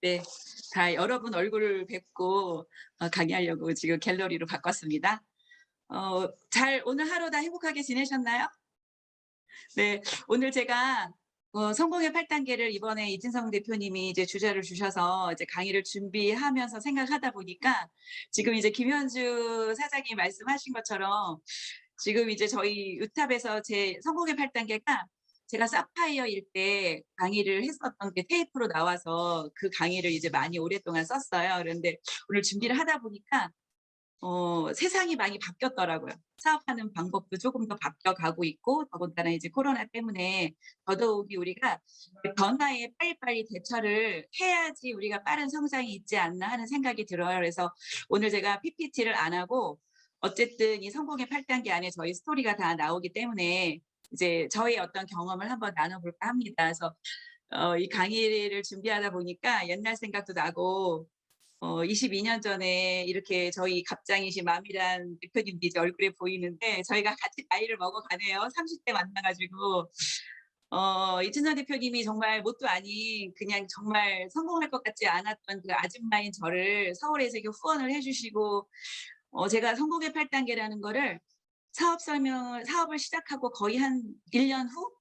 네. 다 여러분 얼굴을 뵙고 강의하려고 지금 갤러리로 바꿨습니다. 잘 오늘 하루 다 행복하게 지내셨나요? 네. 오늘 제가 성공의 8 단계를 이번에 이진성 대표님이 이제 주제를 주셔서 이제 강의를 준비하면서 생각하다 보니까 지금 이제 김현주 사장님이 말씀하신 것처럼 지금 이제 저희 유탑에서 제 성공의 8 단계가 제가 사파이어일 때 강의를 했었던 게 테이프로 나와서 그 강의를 이제 많이 오랫동안 썼어요. 그런데 오늘 준비를 하다 보니까 세상이 많이 바뀌었더라고요. 사업하는 방법도 조금 더 바뀌어가고 있고 더군다나 이제 코로나 때문에 더더욱이 우리가 그 변화에 빨리빨리 대처를 해야지 우리가 빠른 성장이 있지 않나 하는 생각이 들어요. 그래서 오늘 제가 PPT를 안 하고 어쨌든 이 성공의 8 단계 안에 저희 스토리가 다 나오기 때문에 이제 저의 어떤 경험을 한번 나눠 볼까 합니다. 그래서 이 강의를 준비하다 보니까 옛날 생각도 나고 22년 전에 이렇게 저희 갑장이신 마미란 대표님도 이제 얼굴에 보이는데 저희가 같이 나이를 먹어가네요. 30대 만나 가지고 이춘선 대표님이 정말 뭣도 아닌 그냥 정말 성공할 것 같지 않았던 그 아줌마인 저를 서울에서 이렇게 후원을 해 주시고 제가 성공의 8 단계라는 거를 사업을 시작하고 거의 한 1년 후?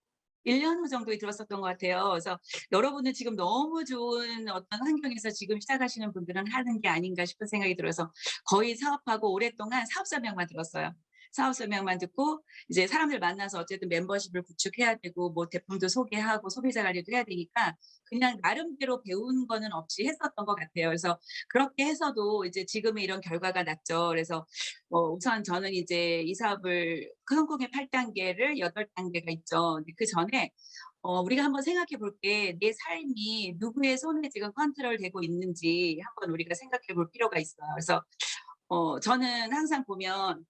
1년 후 정도에 들었었던 것 같아요. 그래서 여러분은 지금 너무 좋은 어떤 환경에서 지금 시작하시는 분들은 하는 게 아닌가 싶은 생각이 들어서 거의 사업하고 오랫동안 사업 설명만 들었어요. 사업 설명만 듣고 이제 사람들 만나서 어쨌든 멤버십을 구축해야 되고 뭐 제품도 소개하고 소비자 관리도 해야 되니까 그냥 나름대로 배운 거는 없이 했었던 것 같아요. 그래서 그렇게 해서도 이제 지금의 이런 결과가 났죠. 그래서 우선 저는 이제 이 사업을 그 성공의 8 단계를 8 단계가 있죠. 근데 그전에 우리가 한번 생각해 볼 게 내 삶이 누구의 손에 지금 컨트롤되고 있는지 한번 우리가 생각해 볼 필요가 있어요. 그래서 저는 항상 보면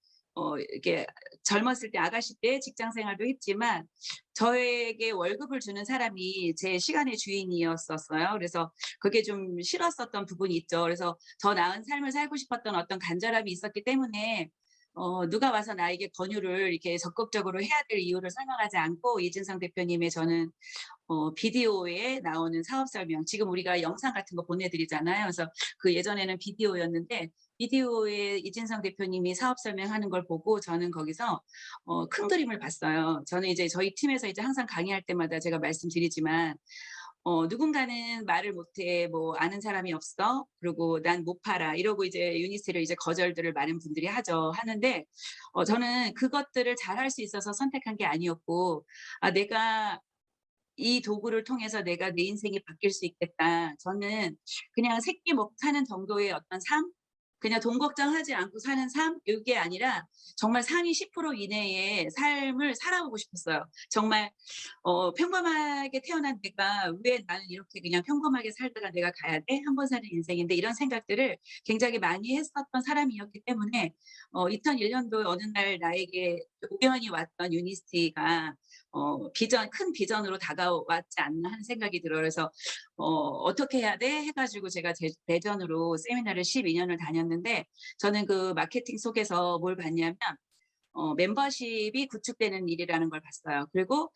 이렇게 젊었을 때 아가씨 때 직장 생활도 했지만 저에게 월급을 주는 사람이 제 시간의 주인이었었어요. 그래서 그게 좀 싫었었던 부분이 있죠. 그래서 더 나은 삶을 살고 싶었던 어떤 간절함이 있었기 때문에 누가 와서 나에게 권유를 이렇게 적극적으로 해야 될 이유를 설명하지 않고 이진성 대표님의 저는 비디오에 나오는 사업 설명 지금 우리가 영상 같은 거 보내 드리잖아요. 그래서 그 예전에는 비디오였는데 비디오에 이진성 대표님이 사업 설명하는 걸 보고 저는 거기서 큰 그림을 봤어요. 저는 이제 저희 팀에서 이제 항상 강의할 때마다 제가 말씀드리지만 누군가는 "말을 못해." 뭐 "아는 사람이 없어." 그리고 "난 못 팔아." 이러고 이제 유니스트를 이제 거절들을 많은 분들이 하는데 저는 그것들을 잘할 수 있어서 선택한 게 아니었고 '아 내가 이 도구를 통해서 내가 내 인생이 바뀔 수 있겠다.' 저는 그냥 새끼 먹 사는 정도의 어떤 삶? 그냥 돈 걱정하지 않고 사는 삶? 요게 아니라 정말 상위 10% 이내의 삶을 살아보고 싶었어요. 정말 평범하게 태어난 내가 '왜 나는 이렇게 그냥 평범하게 살다가 내가 가야 돼? 한 번 사는 인생인데.' 이런 생각들을 굉장히 많이 했었던 사람이었기 때문에 2001 년도에 어느 날 나에게 우연히 왔던 유니스티가 큰 비전으로 다가왔지 않나 하는 생각이 들어요. 그래서 '어떻게 해야 돼?' 해 가지고 제가 대전으로 세미나를 12 년을 다녔는데 저는 그 마케팅 속에서 뭘 봤냐면 멤버십이 구축되는 일이라는 걸 봤어요. 그리고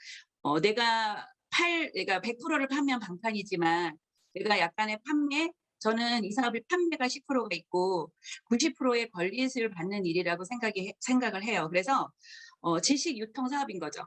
내가 100%를 판매하면 방판이지만 내가 약간의 저는 이 사업의 판매가 10%가 있고 90%의 권리수를 받는 일이라고 생각을 해요. 그래서 지식 유통 사업인 거죠.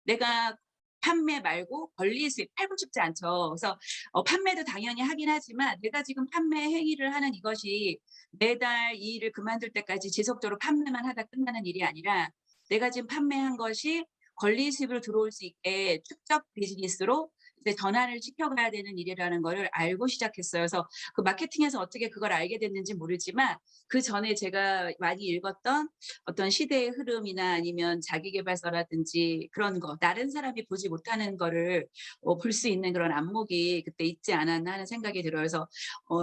내가 판매 말고 권리 수익 팔고 싶지 않죠. 그래서 판매도 당연히 하긴 하지만 내가 지금 판매 행위를 하는 이것이 매달 이 일을 그만둘 때까지 지속적으로 판매만 하다 끝나는 일이 아니라 내가 지금 판매한 것이 권리 수입으로 들어올 수 있게 축적 비즈니스로 이제 전환을 시켜가야 되는 일이라는 거를 알고 시작했어요. 그래서 그 마케팅에서 어떻게 그걸 알게 됐는지 모르지만 그전에 제가 많이 읽었던 어떤 시대의 흐름이나 아니면 자기계발서라든지 그런 거 다른 사람이 보지 못하는 거를 볼 수 있는 그런 안목이 그때 있지 않았나 하는 생각이 들어요. 그래서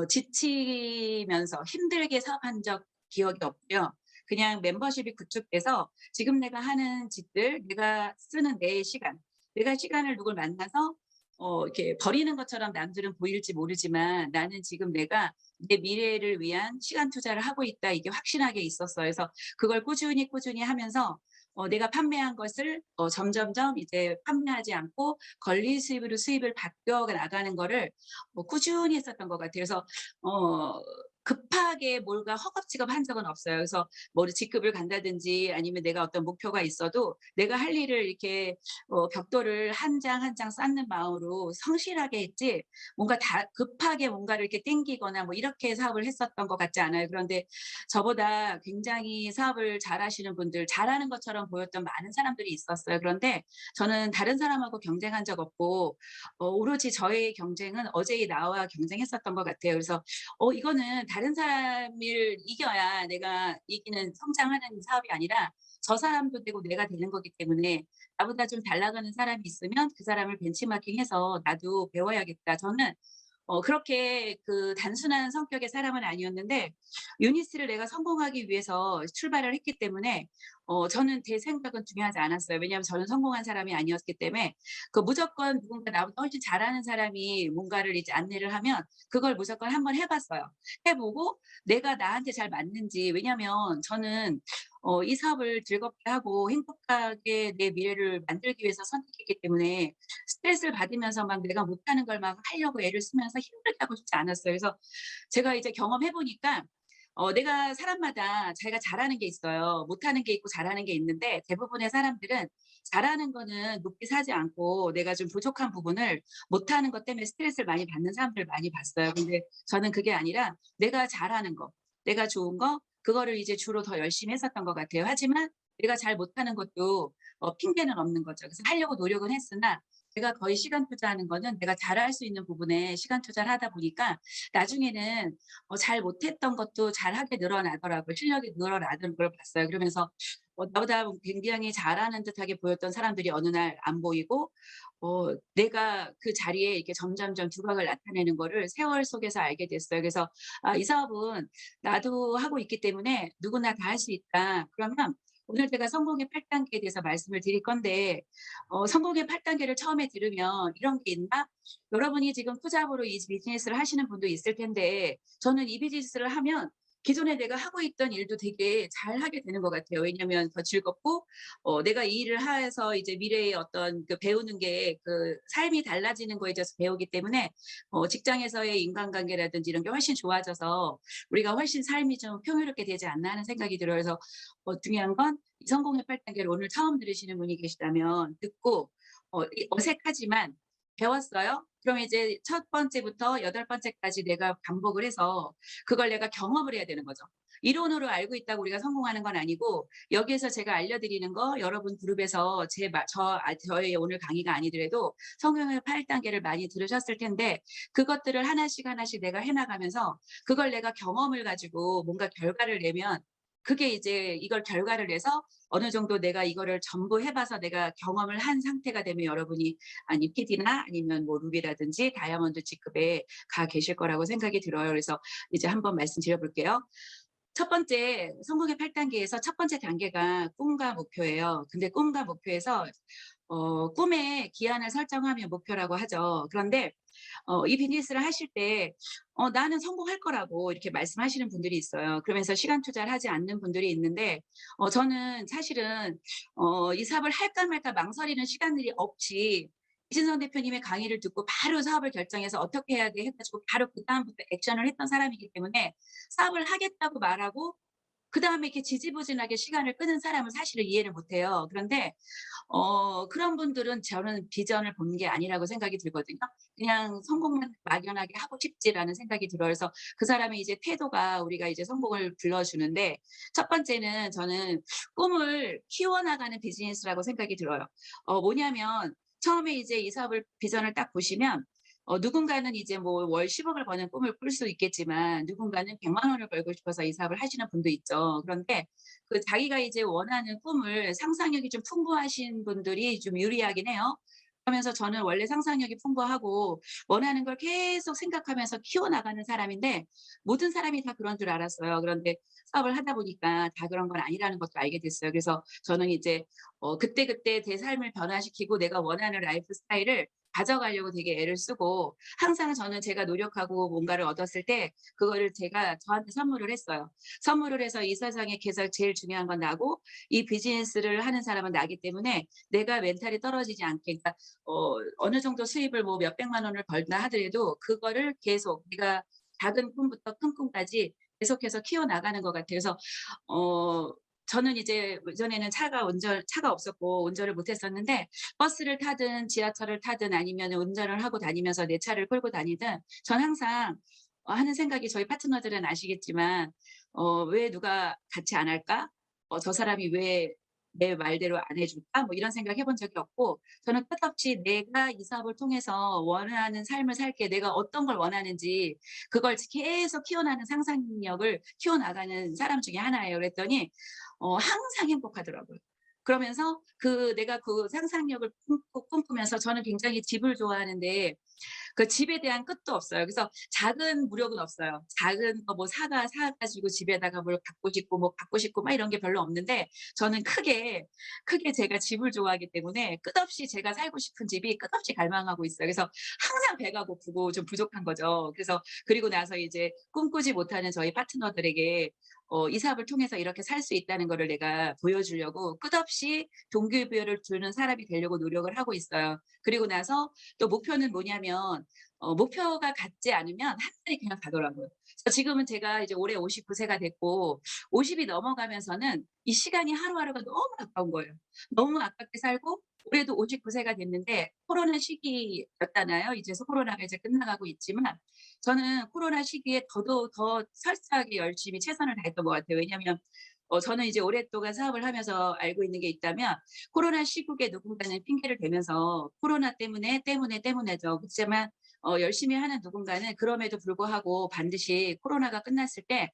지치면서 힘들게 사업한 적 기억이 없고요. 그냥 멤버십이 구축돼서 지금 내가 하는 짓들, 내가 쓰는 내 시간, 내가 시간을 누굴 만나서 이렇게 버리는 것처럼 남들은 보일지 모르지만 나는 지금 내가 내 미래를 위한 시간 투자를 하고 있다. 이게 확신하게 있었어요. 그래서 그걸 꾸준히 하면서 내가 판매한 것을 점점점 이제 판매하지 않고 권리 수입으로 수입을 바뀌어 나가는 거를 꾸준히 했었던 것 같아요. 그래서 어 급하게 뭔가 허겁지겁한 적은 없어요. 그래서 뭐 직급을 간다든지 아니면 내가 어떤 목표가 있어도 내가 할 일을 이렇게 벽돌을 한 장 한 장 쌓는 마음으로 성실하게 했지 뭔가 다 급하게 뭔가를 이렇게 땡기거나 뭐 이렇게 사업을 했었던 것 같지 않아요. 그런데 저보다 굉장히 사업을 잘하시는 분들, 잘하는 것처럼 보였던 많은 사람들이 있었어요. 그런데 저는 다른 사람하고 경쟁한 적 없고 오로지 저의 경쟁은 어제의 나와 경쟁했었던 것 같아요. 그래서 이거는 다른 사람을 이겨야 내가 이기는 성장하는 사업이 아니라 저 사람도 되고 내가 되는 거기 때문에 나보다 좀 잘 나가는 사람이 있으면 그 사람을 벤치마킹해서 '나도 배워야겠다.' 저는 그렇게 그 단순한 성격의 사람은 아니었는데 유니스를 내가 성공하기 위해서 출발을 했기 때문에 저는 제 생각은 중요하지 않았어요. 왜냐하면 저는 성공한 사람이 아니었기 때문에 그 무조건 누군가 나보다 훨씬 잘하는 사람이 뭔가를 이제 안내를 하면 그걸 무조건 한번 해 봤어요. 해 보고 내가 나한테 잘 맞는지 왜냐하면 저는 이 사업을 즐겁게 하고 행복하게 내 미래를 만들기 위해서 선택했기 때문에 스트레스를 받으면서 막 내가 못하는 걸 막 하려고 애를 쓰면서 힘들게 하고 싶지 않았어요. 그래서 제가 이제 경험해 보니까 내가 사람마다 자기가 잘하는 게 있어요. 못하는 게 있고 잘하는 게 있는데 대부분의 사람들은 잘하는 거는 높이 사지 않고 내가 좀 부족한 부분을 못하는 것 때문에 스트레스를 많이 받는 사람들을 많이 봤어요. 근데 저는 그게 아니라 내가 잘하는 거, 내가 좋은 거 그거를 이제 주로 더 열심히 했었던 것 같아요. 하지만 내가 잘 못하는 것도 핑계는 없는 거죠. 그래서 하려고 노력은 했으나 제가 거의 시간 투자하는 거는 내가 잘할 수 있는 부분에 시간 투자를 하다 보니까 나중에는 잘 못했던 것도 잘하게 늘어나더라고요. 실력이 늘어나는 걸 봤어요. 그러면서 나보다 굉장히 잘하는 듯하게 보였던 사람들이 어느 날 안 보이고 내가 그 자리에 이렇게 점점점 두각을 나타내는 거를 세월 속에서 알게 됐어요. 그래서 '아 이 사업은 나도 하고 있기 때문에 누구나 다 할 수 있다.' 그러면 오늘 제가 성공의 8 단계에 대해서 말씀을 드릴 건데 성공의 8 단계를 처음에 들으면 '이런 게 있나?' 여러분이 지금 투잡으로 이 비즈니스를 하시는 분도 있을 텐데 저는 이 비즈니스를 하면 기존에 내가 하고 있던 일도 되게 잘하게 되는 것 같아요. 왜냐하면 더 즐겁고 내가 이 일을 해서 이제 미래의 어떤 그 배우는 게 그 삶이 달라지는 거에 대해서 배우기 때문에 직장에서의 인간관계라든지 이런 게 훨씬 좋아져서 우리가 훨씬 삶이 좀 풍요롭게 되지 않나 하는 생각이 들어요. 그래서 중요한 건 이 성공의 8 단계를 오늘 처음 들으시는 분이 계시다면 듣고 이 어색하지만 배웠어요? 그럼 이제 첫 번째부터 여덟 번째까지 내가 반복을 해서 그걸 내가 경험을 해야 되는 거죠. 이론으로 알고 있다고 우리가 성공하는 건 아니고 여기에서 제가 알려드리는 거 여러분 그룹에서 저의 오늘 강의가 아니더라도 성공의 8 단계를 많이 들으셨을 텐데 그것들을 하나씩 하나씩 내가 해 나가면서 그걸 내가 경험을 가지고 뭔가 결과를 내면 그게 이제 이걸 결과를 내서 어느 정도 내가 이거를 전부 해 봐서 내가 경험을 한 상태가 되면 여러분이 아니 PD나 아니면 뭐 루비라든지 다이아몬드 직급에 가 계실 거라고 생각이 들어요. 그래서 이제 한번 말씀드려 볼게요. 첫 번째 성공의 8 단계에서 첫 번째 단계가 꿈과 목표예요. 근데 꿈과 목표에서 꿈에 기한을 설정하면 목표라고 하죠. 그런데 이 비즈니스를 하실 때 나는 성공할 거라고 이렇게 말씀하시는 분들이 있어요. 그러면서 시간 투자를 하지 않는 분들이 있는데 저는 사실은 이 사업을 할까 말까 망설이는 시간들이 없이 이진성 대표님의 강의를 듣고 바로 사업을 결정해서 어떻게 해야 돼 해 가지고 바로 그다음부터 액션을 했던 사람이기 때문에 사업을 하겠다고 말하고 그다음에 이렇게 지지부진하게 시간을 끄는 사람은 사실은 이해를 못 해요. 그런데 그런 분들은 저는 비전을 보는 게 아니라고 생각이 들거든요. 그냥 '성공만 막연하게 하고 싶지.'라는 생각이 들어요. 그래서 그 사람의 이제 태도가 우리가 이제 성공을 불러주는데 첫 번째는 저는 꿈을 키워나가는 비즈니스라고 생각이 들어요. 뭐냐면 처음에 이제 이 사업을 비전을 딱 보시면 누군가는 이제 뭐 월 10억을 버는 꿈을 꿀 수 있겠지만 누군가는 100만 원을 벌고 싶어서 이 사업을 하시는 분도 있죠. 그런데 그 자기가 이제 원하는 꿈을 상상력이 좀 풍부하신 분들이 좀 유리하긴 해요. 그러면서 저는 원래 상상력이 풍부하고 원하는 걸 계속 생각하면서 키워나가는 사람인데 모든 사람이 다 그런 줄 알았어요. 그런데 사업을 하다 보니까 다 그런 건 아니라는 것도 알게 됐어요. 그래서 저는 이제 그때그때 제 삶을 변화시키고 내가 원하는 라이프 스타일을 가져가려고 되게 애를 쓰고 항상 저는 제가 노력하고 뭔가를 얻었을 때 그거를 제가 저한테 선물을 했어요. 선물을 해서 이 세상에 계속 제일 중요한 건 나고 이 비즈니스를 하는 사람은 나기 때문에 내가 멘탈이 떨어지지 않게 그러니까 어느 정도 수입을 뭐 몇백만 원을 벌다 하더라도 그거를 계속 네가 작은 꿈부터 큰 꿈까지 계속해서 키워나가는 것 같아요. 그래서 어 저는 이제 예전에는 차가 없었고 운전을 못 했었는데 버스를 타든 지하철을 타든 아니면은 운전을 하고 다니면서 내 차를 끌고 다니든 전 항상 하는 생각이 저희 파트너들은 아시겠지만 '왜 누가 같이 안 할까? 저 사람이 왜 내 말대로 안 해 줄까?' 뭐 이런 생각 해본 적이 없고 저는 끝없이 내가 이 사업을 통해서 원하는 삶을 살게 내가 어떤 걸 원하는지 그걸 계속 키워나가는 상상력을 키워나가는 사람 중에 하나예요. 그랬더니 항상 행복하더라고요. 그러면서 내가 그 상상력을 꿈꾸면서 저는 굉장히 집을 좋아하는데 그 집에 대한 끝도 없어요. 그래서 작은 무력은 없어요. 작은 거 뭐 사 가지고 집에다가 뭘 갖고 싶고 막 이런 게 별로 없는데 저는 크게 제가 집을 좋아하기 때문에 끝없이 제가 살고 싶은 집이 끝없이 갈망하고 있어요. 그래서 항상 배가 고프고 좀 부족한 거죠. 그래서 그리고 나서 이제 꿈꾸지 못하는 저희 파트너들에게 이 사업을 통해서 이렇게 살 수 있다는 거를 내가 보여주려고 끝없이 동기부여를 주는 사람이 되려고 노력을 하고 있어요. 그리고 나서 또 목표는 뭐냐면 목표가 같지 않으면 한 달이 그냥 가더라고요. 그래서 지금은 제가 이제 올해 59 세가 됐고 50이 넘어가면서는 이 시간이 하루하루가 너무 아까운 거예요. 너무 아깝게 살고 올해도 59 세가 됐는데 코로나 시기였잖아요. 코로나가 이제 끝나가고 있지만 저는 코로나 시기에 더 설사하게 열심히 최선을 다했던 것 같아요. 왜냐하면 저는 이제 오랫동안 사업을 하면서 알고 있는 게 있다면 코로나 시국에 누군가는 핑계를 대면서 코로나 때문에죠. 그렇지만 열심히 하는 누군가는 그럼에도 불구하고 반드시 코로나가 끝났을 때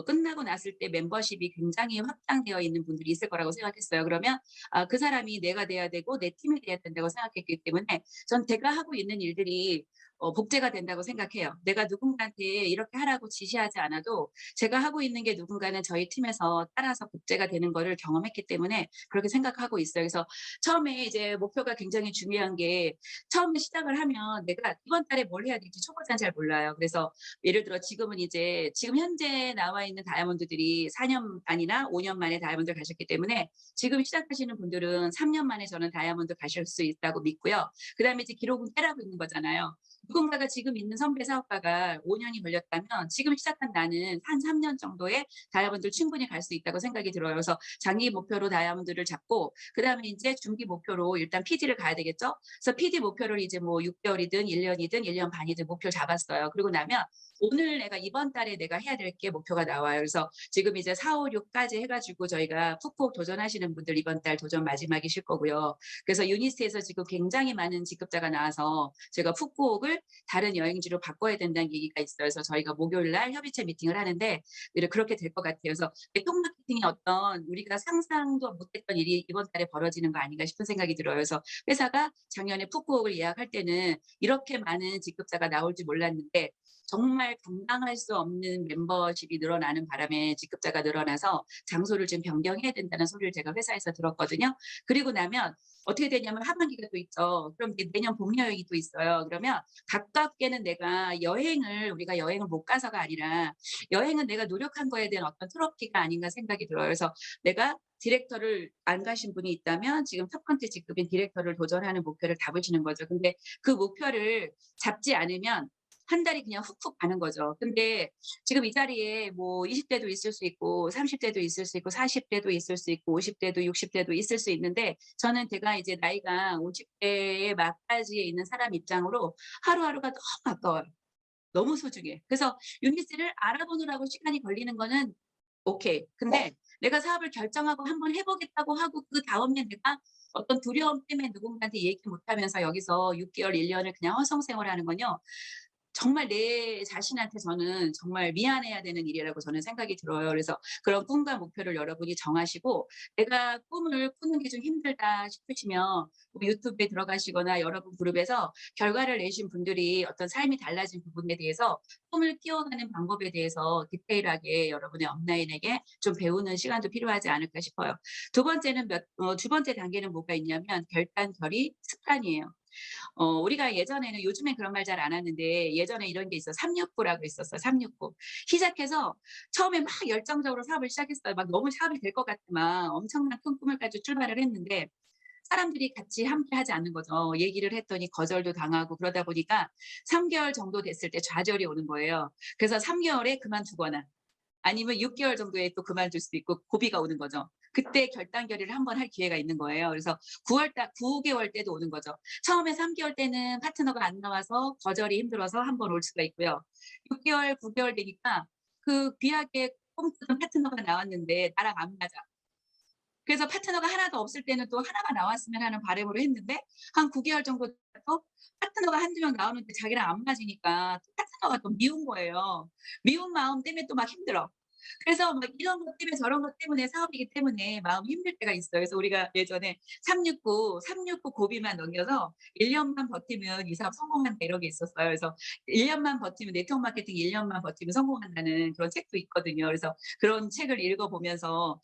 끝나고 났을 때 멤버십이 굉장히 확장되어 있는 분들이 있을 거라고 생각했어요. 그러면 그 사람이 내가 돼야 되고 내 팀이 돼야 된다고 생각했기 때문에 전 제가 하고 있는 일들이 복제가 된다고 생각해요. 내가 누군가한테 이렇게 하라고 지시하지 않아도 제가 하고 있는 게 누군가는 저희 팀에서 따라서 복제가 되는 거를 경험했기 때문에 그렇게 생각하고 있어요. 그래서 처음에 이제 목표가 굉장히 중요한 게 처음에 시작을 하면 내가 이번 달에 뭘 해야 될지 초보자는 잘 몰라요. 그래서 예를 들어 지금 현재 나와 있는 다이아몬드들이 4년 반이나 5년 만에 다이아몬드를 가셨기 때문에 지금 시작하시는 분들은 3년 만에 저는 다이아몬드 가실 수 있다고 믿고요. 그다음에 이제 기록은 깨라고 있는 거잖아요. 누군가가 지금 있는 선배 사업가가 5 년이 걸렸다면 지금 시작한 나는 한 3년 정도에 다이아몬드를 충분히 갈 수 있다고 생각이 들어요. 그래서 장기 목표로 다이아몬드를 잡고 그다음에 인제 중기 목표로 일단 PD를 가야 되겠죠. 그래서 PD 목표를 이제 뭐 6 개월이든 1 년이든 1년 반이든 목표를 잡았어요. 그리고 나면 오늘 내가 이번 달에 내가 해야 될 게 목표가 나와요. 그래서 지금 이제 4, 5, 6 까지 해 가지고 저희가 푹푹 도전하시는 분들 이번 달 도전 마지막이실 거고요. 그래서 유니스에서 지금 굉장히 많은 직급자가 나와서 제가 푸꾸옥을 다른 여행지로 바꿔야 된다는 얘기가 있어요. 그래서 저희가 목요일 날 협의체 미팅을 하는데 그렇게 될 것 같아요. 그래서 네트워크 마케팅이 어떤 우리가 상상도 못했던 일이 이번 달에 벌어지는 거 아닌가 싶은 생각이 들어요. 그래서 회사가 작년에 푸꾸옥을 예약할 때는 이렇게 많은 직급자가 나올 줄 몰랐는데 정말 감당할 수 없는 멤버십이 늘어나는 바람에 직급자가 늘어나서 장소를 좀 변경해야 된다는 소리를 제가 회사에서 들었거든요. 그리고 나면 어떻게 되냐면 하반기가 또 있죠. 그럼 이제 내년 봄 여행이 또 있어요. 그러면 가깝게는 우리가 여행을 못 가서가 아니라 여행은 내가 노력한 거에 대한 어떤 트로피가 아닌가 생각이 들어요. 그래서 내가 디렉터를 안 가신 분이 있다면 지금 첫 번째 직급인 디렉터를 도전하는 목표를 잡으시는 거죠. 근데 그 목표를 잡지 않으면 한 달이 그냥 훅훅 가는 거죠. 근데 지금 이 자리에 뭐 20 대도 있을 수 있고 30 대도 있을 수 있고 40 대도 있을 수 있고 50 대도 60 대도 있을 수 있는데 저는 제가 이제 나이가 50 대의 막바지에 있는 사람 입장으로 하루하루가 너무 아까워요. 너무 소중해. 그래서 유니스를 알아보느라고 시간이 걸리는 거는 오케이. 근데 내가 사업을 결정하고 한번 해 보겠다고 하고 그다음에 내가 어떤 두려움 때문에 누군가한테 얘기 못 하면서 여기서 6 개월, 1 년을 그냥 허송 생활하는 건요. 정말 내 자신한테 저는 정말 미안해야 되는 일이라고 저는 생각이 들어요. 그래서 그런 꿈과 목표를 여러분이 정하시고 '내가 꿈을 꾸는 게 좀 힘들다.' 싶으시면 뭐 유튜브에 들어가시거나 여러분 그룹에서 결과를 내신 분들이 어떤 삶이 달라진 부분에 대해서 꿈을 키워가는 방법에 대해서 디테일하게 여러분의 업라인에게 좀 배우는 시간도 필요하지 않을까 싶어요. 두 번째 단계는 뭐가 있냐면 결단, 결의, 습관이에요. 우리가 예전에는 요즘엔 그런 말 잘 안 하는데 예전에 이런 게 있어. 369라고 있었어요. 369. 시작해서 처음에 막 열정적으로 사업을 시작했어요. 막 너무 사업이 될 것 같지만 엄청난 큰 꿈을 가지고 출발을 했는데 사람들이 같이 함께 하지 않는 거죠. 얘기를 했더니 거절도 당하고 그러다 보니까 3 개월 정도 됐을 때 좌절이 오는 거예요. 그래서 3 개월에 그만두거나 아니면 6 개월 정도에 또 그만둘 수도 있고 고비가 오는 거죠. 그때 결단 결의를 한번 할 기회가 있는 거예요. 그래서 9 개월 때도 오는 거죠. 처음에 3 개월 때는 파트너가 안 나와서 거절이 힘들어서 한번 올 수가 있고요. 6 개월, 9 개월 되니까 그 귀하게 꿈꾸던 파트너가 나왔는데 나랑 안 맞아. 그래서 파트너가 하나도 없을 때는 또 하나가 나왔으면 하는 바람으로 했는데 한 9 개월 정도 또 파트너가 1-2명 나오는데 자기랑 안 맞으니까 또 파트너가 또 미운 거예요. 미운 마음 때문에 또 막 힘들어. 그래서 막 이런 것 때문에 저런 것 때문에 사업이기 때문에 마음이 힘들 때가 있어요. 그래서 우리가 예전에 369 고비만 넘겨서 1 년만 버티면 이 사업 성공한다 이런 게 있었어요. 그래서 1 년만 버티면 네트워크 마케팅 1 년만 버티면 성공한다는 그런 책도 있거든요. 그래서 그런 책을 읽어 보면서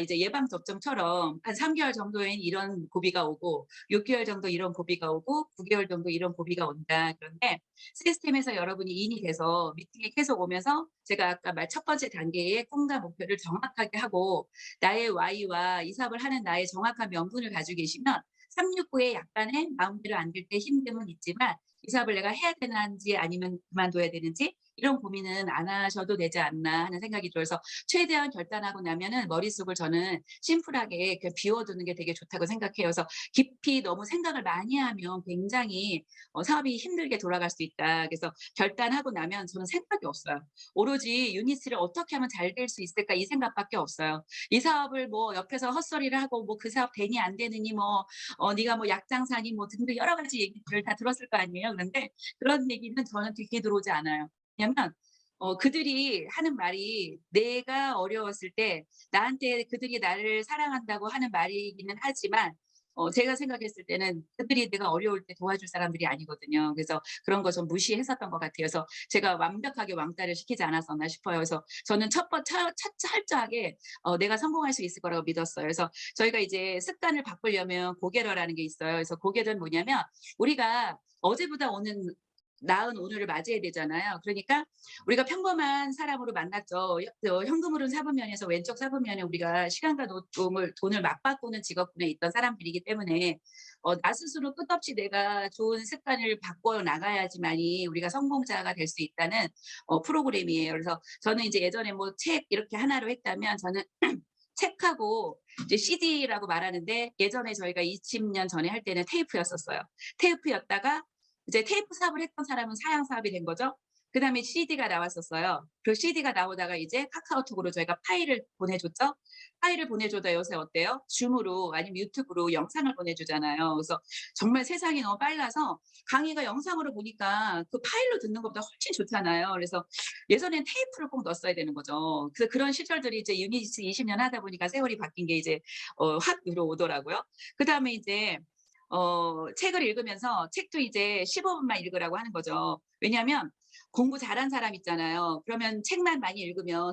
이제 예방 접종처럼 한 3 개월 정도엔 이런 고비가 오고 6 개월 정도 이런 고비가 오고 9 개월 정도 이런 고비가 온다. 그런데 시스템에서 여러분이 인이 돼서 미팅에 계속 오면서 제가 아까 말 첫 번째 단계의 꿈과 목표를 정확하게 하고 나의 Y와 이 사업을 하는 나의 정확한 명분을 가지고 계시면 369에 약간의 마음대로 안 될 때 힘듦은 있지만 이 사업을 내가 해야 되는지 아니면 그만둬야 되는지 이런 고민은 안 하셔도 되지 않나 하는 생각이 들어서 최대한 결단하고 나면은 머릿속을 저는 심플하게 비워두는 게 되게 좋다고 생각해요. 그래서 깊이 너무 생각을 많이 하면 굉장히 사업이 힘들게 돌아갈 수 있다. 그래서 결단하고 나면 저는 생각이 없어요. 오로지 '유니스를 어떻게 하면 잘 될 수 있을까?' 이 생각밖에 없어요. 이 사업을 뭐 옆에서 헛소리를 하고 뭐 그 사업 되니 안 되느니 뭐 네가 뭐 약장사니 뭐 등등 여러 가지 얘기들을 다 들었을 거 아니에요. 그런데 그런 얘기는 저는 귀에 들어오지 않아요. 왜냐면 그들이 하는 말이 내가 어려웠을 때 나한테 그들이 나를 사랑한다고 하는 말이기는 하지만 제가 생각했을 때는 그들이 내가 어려울 때 도와줄 사람들이 아니거든요. 그래서 그런 거 좀 무시했었던 것 같아요. 그래서 제가 완벽하게 왕따를 시키지 않았었나 싶어요. 그래서 저는 철저하게 내가 성공할 수 있을 거라고 믿었어요. 그래서 저희가 이제 습관을 바꾸려면 고개러라는 게 있어요. 그래서 고개러는 뭐냐면 우리가 어제보다 오는 나은 오늘을 맞이해야 되잖아요. 그러니까 우리가 평범한 사람으로 만났죠. 현금으로는 사분면에서 왼쪽 사분면에 우리가 시간과 돈을 맞바꾸는 직업군에 있던 사람들이기 때문에 나 스스로 끝없이 내가 좋은 습관을 바꿔 나가야지만이 우리가 성공자가 될 수 있다는 프로그램이에요. 그래서 저는 이제 예전에 뭐 책 이렇게 하나로 했다면 저는 책하고 이제 CD라고 말하는데 예전에 저희가 20년 전에 할 때는 테이프였었어요. 테이프였다가 이제 테이프 사업을 했던 사람은 사양 사업이 된 거죠. 그다음에 CD가 나왔었어요. 그 CD가 나오다가 이제 카카오톡으로 저희가 파일을 보내줬죠. 파일을 보내줘도 요새 어때요? 줌으로 아니면 유튜브로 영상을 보내주잖아요. 그래서 정말 세상이 너무 빨라서 강의가 영상으로 보니까 그 파일로 듣는 것보다 훨씬 좋잖아요. 그래서 예전엔 테이프를 꼭 넣었어야 되는 거죠. 그래서 그런 시절들이 이제 유니스 20년 하다 보니까 세월이 바뀐 게 이제 확 들어오더라고요. 그다음에 이제 책을 읽으면서 책도 이제 15 분만 읽으라고 하는 거죠. 왜냐하면 공부 잘한 사람 있잖아요. 그러면 책만 많이 읽으면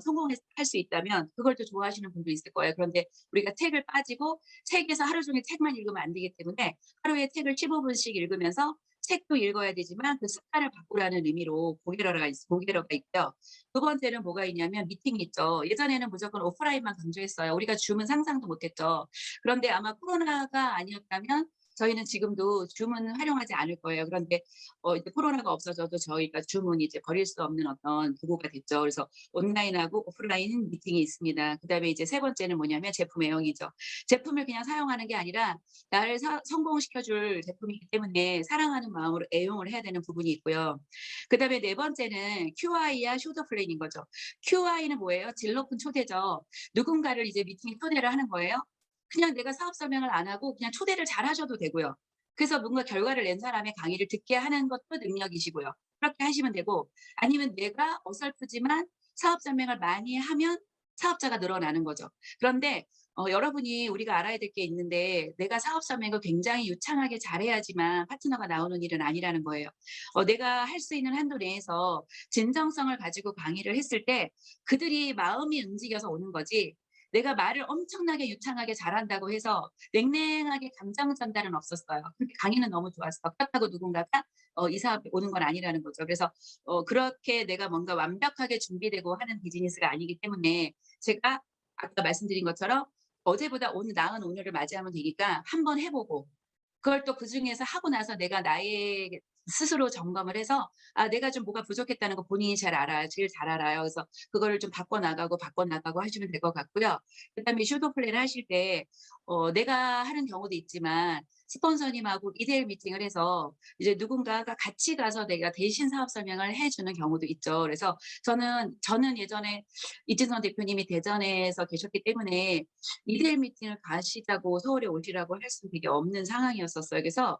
할 수 있다면 그걸 또 좋아하시는 분도 있을 거예요. 그런데 우리가 책을 빠지고 책에서 하루 종일 책만 읽으면 안 되기 때문에 하루에 책을 15 분씩 읽으면서 책도 읽어야 되지만 그 습관을 바꾸라는 의미로 고게러가 있고요. 두 번째는 뭐가 있냐면 미팅이 있죠. 예전에는 무조건 오프라인만 강조했어요. 우리가 줌은 상상도 못 했죠. 그런데 아마 코로나가 아니었다면 저희는 지금도 줌은 활용하지 않을 거예요. 그런데 이제 코로나가 없어져도 저희가 줌은 이제 버릴 수 없는 어떤 도구가 됐죠. 그래서 온라인하고 오프라인 미팅이 있습니다. 그다음에 이제 세 번째는 뭐냐면 제품 애용이죠. 제품을 그냥 사용하는 게 아니라 나를 성공시켜 줄 제품이기 때문에 사랑하는 마음으로 애용을 해야 되는 부분이 있고요. 그다음에 네 번째는 QI와 쇼더 플랜인 거죠. QI는 뭐예요? 질 높은 초대죠. 누군가를 이제 미팅에 초대를 하는 거예요. 그냥 내가 사업 설명을 안 하고 그냥 초대를 잘 하셔도 되고요. 그래서 뭔가 결과를 낸 사람의 강의를 듣게 하는 것도 능력이시고요. 그렇게 하시면 되고 아니면 내가 어설프지만 사업 설명을 많이 하면 사업자가 늘어나는 거죠. 그런데 여러분이 우리가 알아야 될 게 있는데 내가 사업 설명을 굉장히 유창하게 잘해야지만 파트너가 나오는 일은 아니라는 거예요. 내가 할 수 있는 한도 내에서 진정성을 가지고 강의를 했을 때 그들이 마음이 움직여서 오는 거지 내가 말을 엄청나게 유창하게 잘한다고 해서 냉랭하게 감정 전달은 없었어요. 근데 강의는 너무 좋았어. 그렇다고 누군가가 이 사업에 오는 건 아니라는 거죠. 그래서 그렇게 내가 뭔가 완벽하게 준비되고 하는 비즈니스가 아니기 때문에 제가 아까 말씀드린 것처럼 어제보다 오늘 나은 오늘을 맞이하면 되니까 한번 해 보고 그걸 또 그중에서 하고 나서 내가 나의 스스로 점검을 해서 내가 좀 뭐가 부족했다는 거 본인이 잘 알아요. 제일 잘 알아요. 그래서 그거를 좀 바꿔 나가고 하시면 될 것 같고요. 그다음에 섀도우 플레이를 하실 때 내가 하는 경우도 있지만 스폰서님하고 1:1 미팅을 해서 이제 누군가가 같이 가서 내가 대신 사업 설명을 해 주는 경우도 있죠. 그래서 저는 예전에 이진선 대표님이 대전에서 계셨기 때문에 1:1 미팅을 가시자고 서울에 오시라고 할 수는 되게 없는 상황이었었어요. 그래서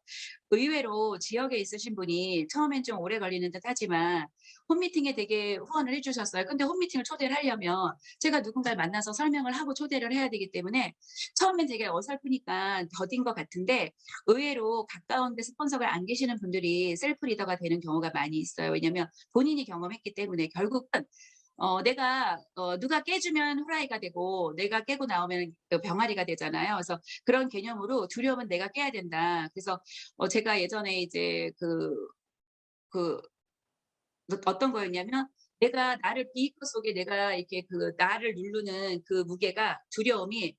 의외로 지역에 있으신 분이 처음엔 좀 오래 걸리는 듯 하지만 홈미팅에 되게 후원을 해 주셨어요. 근데 홈미팅을 초대를 하려면 제가 누군가를 만나서 설명을 하고 초대를 해야 되기 때문에 처음엔 되게 어설프니까 더딘 것 같은데 의외로 가까운 데 스폰서가 안 계시는 분들이 셀프 리더가 되는 경우가 많이 있어요. 왜냐면 본인이 경험했기 때문에 결국은 내가 누가 깨주면 후라이가 되고 내가 깨고 나오면 그 병아리가 되잖아요. 그래서 그런 개념으로 두려움은 내가 깨야 된다. 그래서 제가 예전에 이제 그 어떤 거였냐면 내가 나를 비이커 속에 내가 이렇게 그 나를 누르는 그 무게가 두려움이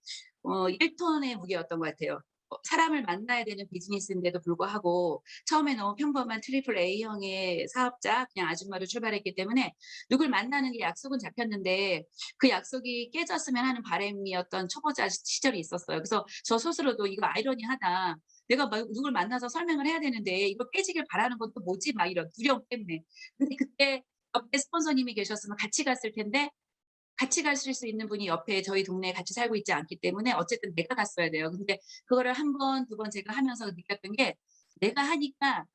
1 톤의 무게였던 것 같아요. 사람을 만나야 되는 비즈니스인데도 불구하고 처음에 너무 평범한 트리플 A형의 사업자 그냥 아줌마로 출발했기 때문에 누굴 만나는 게 약속은 잡혔는데 그 약속이 깨졌으면 하는 바람이었던 초보자 시절이 있었어요. 그래서 저 스스로도 '이거 아이러니하다. 내가 막 누굴 만나서 설명을 해야 되는데 이거 깨지길 바라는 건 또 뭐지?' 막 이런 두려움 때문에. 근데 그때 옆에 스폰서님이 계셨으면 같이 갔을 텐데 같이 가실 수 있는 분이 옆에 저희 동네에 같이 살고 있지 않기 때문에 어쨌든 내가 갔어야 돼요. 근데 그거를 한 번, 두 번 제가 하면서 느꼈던 게 내가 하니까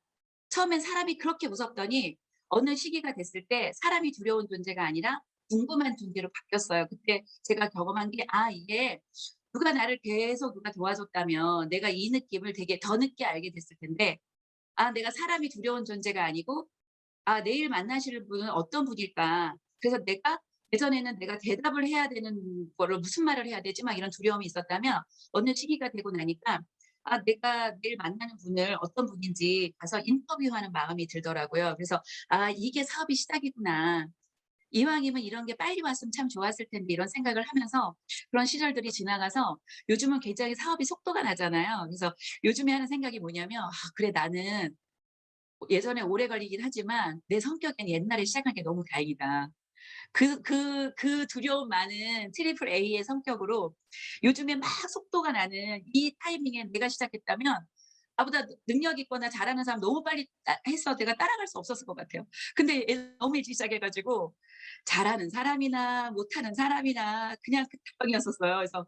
처음엔 사람이 그렇게 무섭더니 어느 시기가 됐을 때 사람이 두려운 존재가 아니라 궁금한 존재로 바뀌었어요. 그때 제가 경험한 게 이게 누가 나를 계속 누가 도와줬다면 내가 이 느낌을 되게 더 늦게 알게 됐을 텐데 내가 사람이 두려운 존재가 아니고 내일 만나실 분은 어떤 분일까? 그래서 내가 예전에는 내가 대답을 해야 되는 거를 무슨 말을 해야 되지? 막 이런 두려움이 있었다면 어느 시기가 되고 나니까 내가 내일 만나는 분을 어떤 분인지 가서 인터뷰하는 마음이 들더라고요. 그래서 '이게 사업의 시작이구나. 이왕이면 이런 게 빨리 왔으면 참 좋았을 텐데.' 이런 생각을 하면서 그런 시절들이 지나가서 요즘은 굉장히 사업이 속도가 나잖아요. 그래서 요즘에 하는 생각이 뭐냐면 '그래 나는 예전에 오래 걸리긴 하지만 내 성격엔 옛날에 시작한 게 너무 다행이다.' 그 두려움 많은 트리플 A의 성격으로 요즘에 막 속도가 나는 이 타이밍에 내가 시작했다면 나보다 능력 있거나 잘하는 사람 너무 빨리 해서 내가 따라갈 수 없었을 것 같아요. 근데 너무 일찍 시작해 가지고 잘하는 사람이나 못하는 사람이나 그냥 그 타방이었었어요. 그래서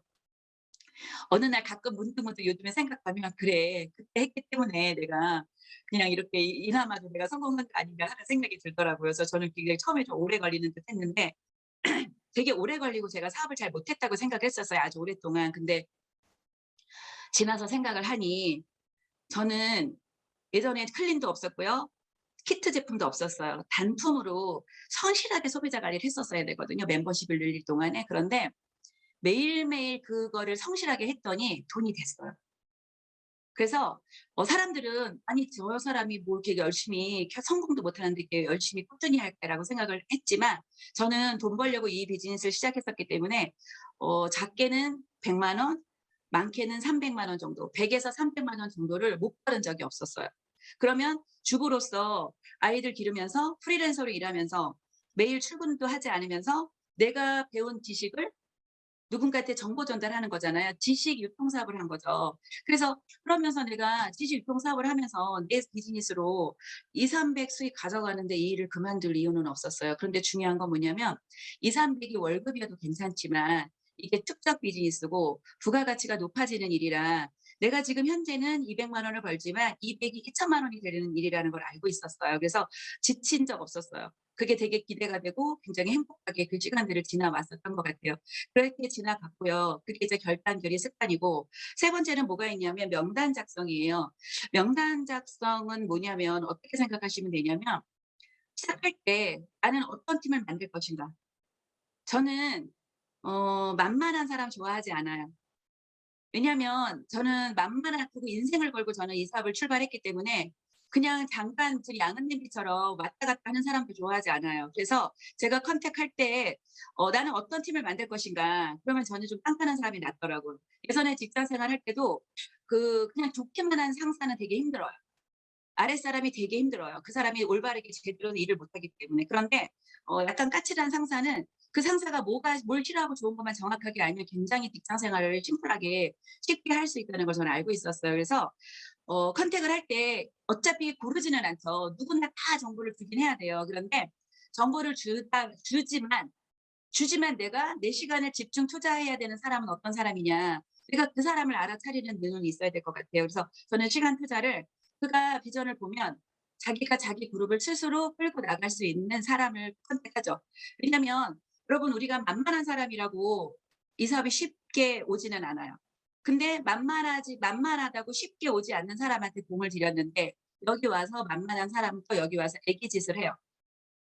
어느 날 가끔 문득문득 요즘에 생각하면 '그래. 그때 했기 때문에 내가 그냥 이렇게 이나마도 내가 성공한 거 아닌가.' 하는 생각이 들더라고요. 그래서 저는 굉장히 처음에 좀 오래 걸리는 듯 했는데 되게 오래 걸리고 제가 사업을 잘 못했다고 생각을 했었어요, 아주 오랫동안. 근데 지나서 생각을 하니 저는 예전에 클린도 없었고요. 키트 제품도 없었어요. 단품으로 성실하게 소비자 관리를 했었어야 되거든요, 멤버십을 늘릴 동안에. 그런데 매일매일 그거를 성실하게 했더니 돈이 됐어요. 그래서 사람들은 '아니 저 사람이 뭐 이렇게 열심히 성공도 못 하는데 이렇게 열심히 꾸준히 할까.'라고 생각을 했지만 저는 돈 벌려고 이 비즈니스를 시작했었기 때문에 작게는 100만 원, 많게는 300만 원 정도, 100 에서 300만 원 정도를 못 벌은 적이 없었어요. 그러면 주부로서 아이들 기르면서 프리랜서로 일하면서 매일 출근도 하지 않으면서 내가 배운 지식을 누군가한테 정보 전달하는 거잖아요. 지식 유통 사업을 한 거죠. 그래서 그러면서 내가 지식 유통 사업을 하면서 내 비즈니스로 200-300 수익 가져가는데 이 일을 그만둘 이유는 없었어요. 그런데 중요한 건 뭐냐면 200-300이 월급이어도 괜찮지만 이게 축적 비즈니스고 부가가치가 높아지는 일이라 내가 지금 현재는 200만 원을 벌지만 200이 2천만 원이 되는 일이라는 걸 알고 있었어요. 그래서 지친 적 없었어요. 그게 되게 기대가 되고 굉장히 행복하게 그 시간들을 지나왔었던 것 같아요. 그렇게 지나갔고요. 그게 이제 결단결의 습관이고 세 번째는 뭐가 있냐면 명단 작성이에요. 명단 작성은 뭐냐면 어떻게 생각하시면 되냐면 시작할 때 '나는 어떤 팀을 만들 것인가.' 저는 만만한 사람 좋아하지 않아요. 왜냐하면 저는 만만하고 인생을 걸고 저는 이 사업을 출발했기 때문에 그냥 잠깐 그 양은님비처럼 왔다 갔다 하는 사람도 좋아하지 않아요. 그래서 제가 컨택할 때 '나는 어떤 팀을 만들 것인가.' 그러면 저는 좀 단단한 사람이 낫더라고요. 예전에 직장 생활할 때도 그냥 좋기만 한 상사는 되게 힘들어요. 아랫사람이 되게 힘들어요. 그 사람이 올바르게 제대로 일을 못하기 때문에. 그런데 약간 까칠한 상사는 그 상사가 뭘 싫어하고 좋은 것만 정확하게 알면 굉장히 직장 생활을 심플하게 쉽게 할 수 있다는 걸 저는 알고 있었어요. 그래서 컨택을 할 때 어차피 고르지는 않죠. 누구나 다 정보를 주긴 해야 돼요. 그런데 정보를 주지만 내가 내 시간을 집중 투자해야 되는 사람은 어떤 사람이냐. 내가 그 사람을 알아차리는 눈은 있어야 될 것 같아요. 그래서 저는 시간 투자를 그가 비전을 보면 자기가 자기 그룹을 스스로 끌고 나갈 수 있는 사람을 선택하죠. 왜냐면 여러분 우리가 만만한 사람이라고 이 사업이 쉽게 오지는 않아요. 근데 만만하다고 쉽게 오지 않는 사람한테 공을 들였는데 여기 와서 만만한 사람은 또 여기 와서 애기짓을 해요.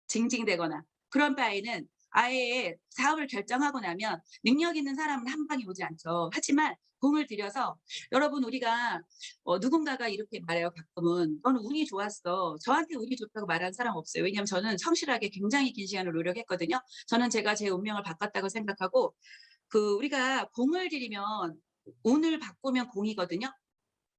징징대거나. 그런 바에는 아예 사업을 결정하고 나면 능력 있는 사람은 한 방에 오지 않죠. 하지만 공을 들여서 여러분 우리가 누군가가 이렇게 말해요 가끔은. "너는 운이 좋았어." 저한테 운이 좋다고 말하는 사람 없어요. 왜냐하면 저는 성실하게 굉장히 긴 시간을 노력했거든요. 저는 제가 제 운명을 바꿨다고 생각하고 우리가 공을 들이면 운을 바꾸면 공이거든요.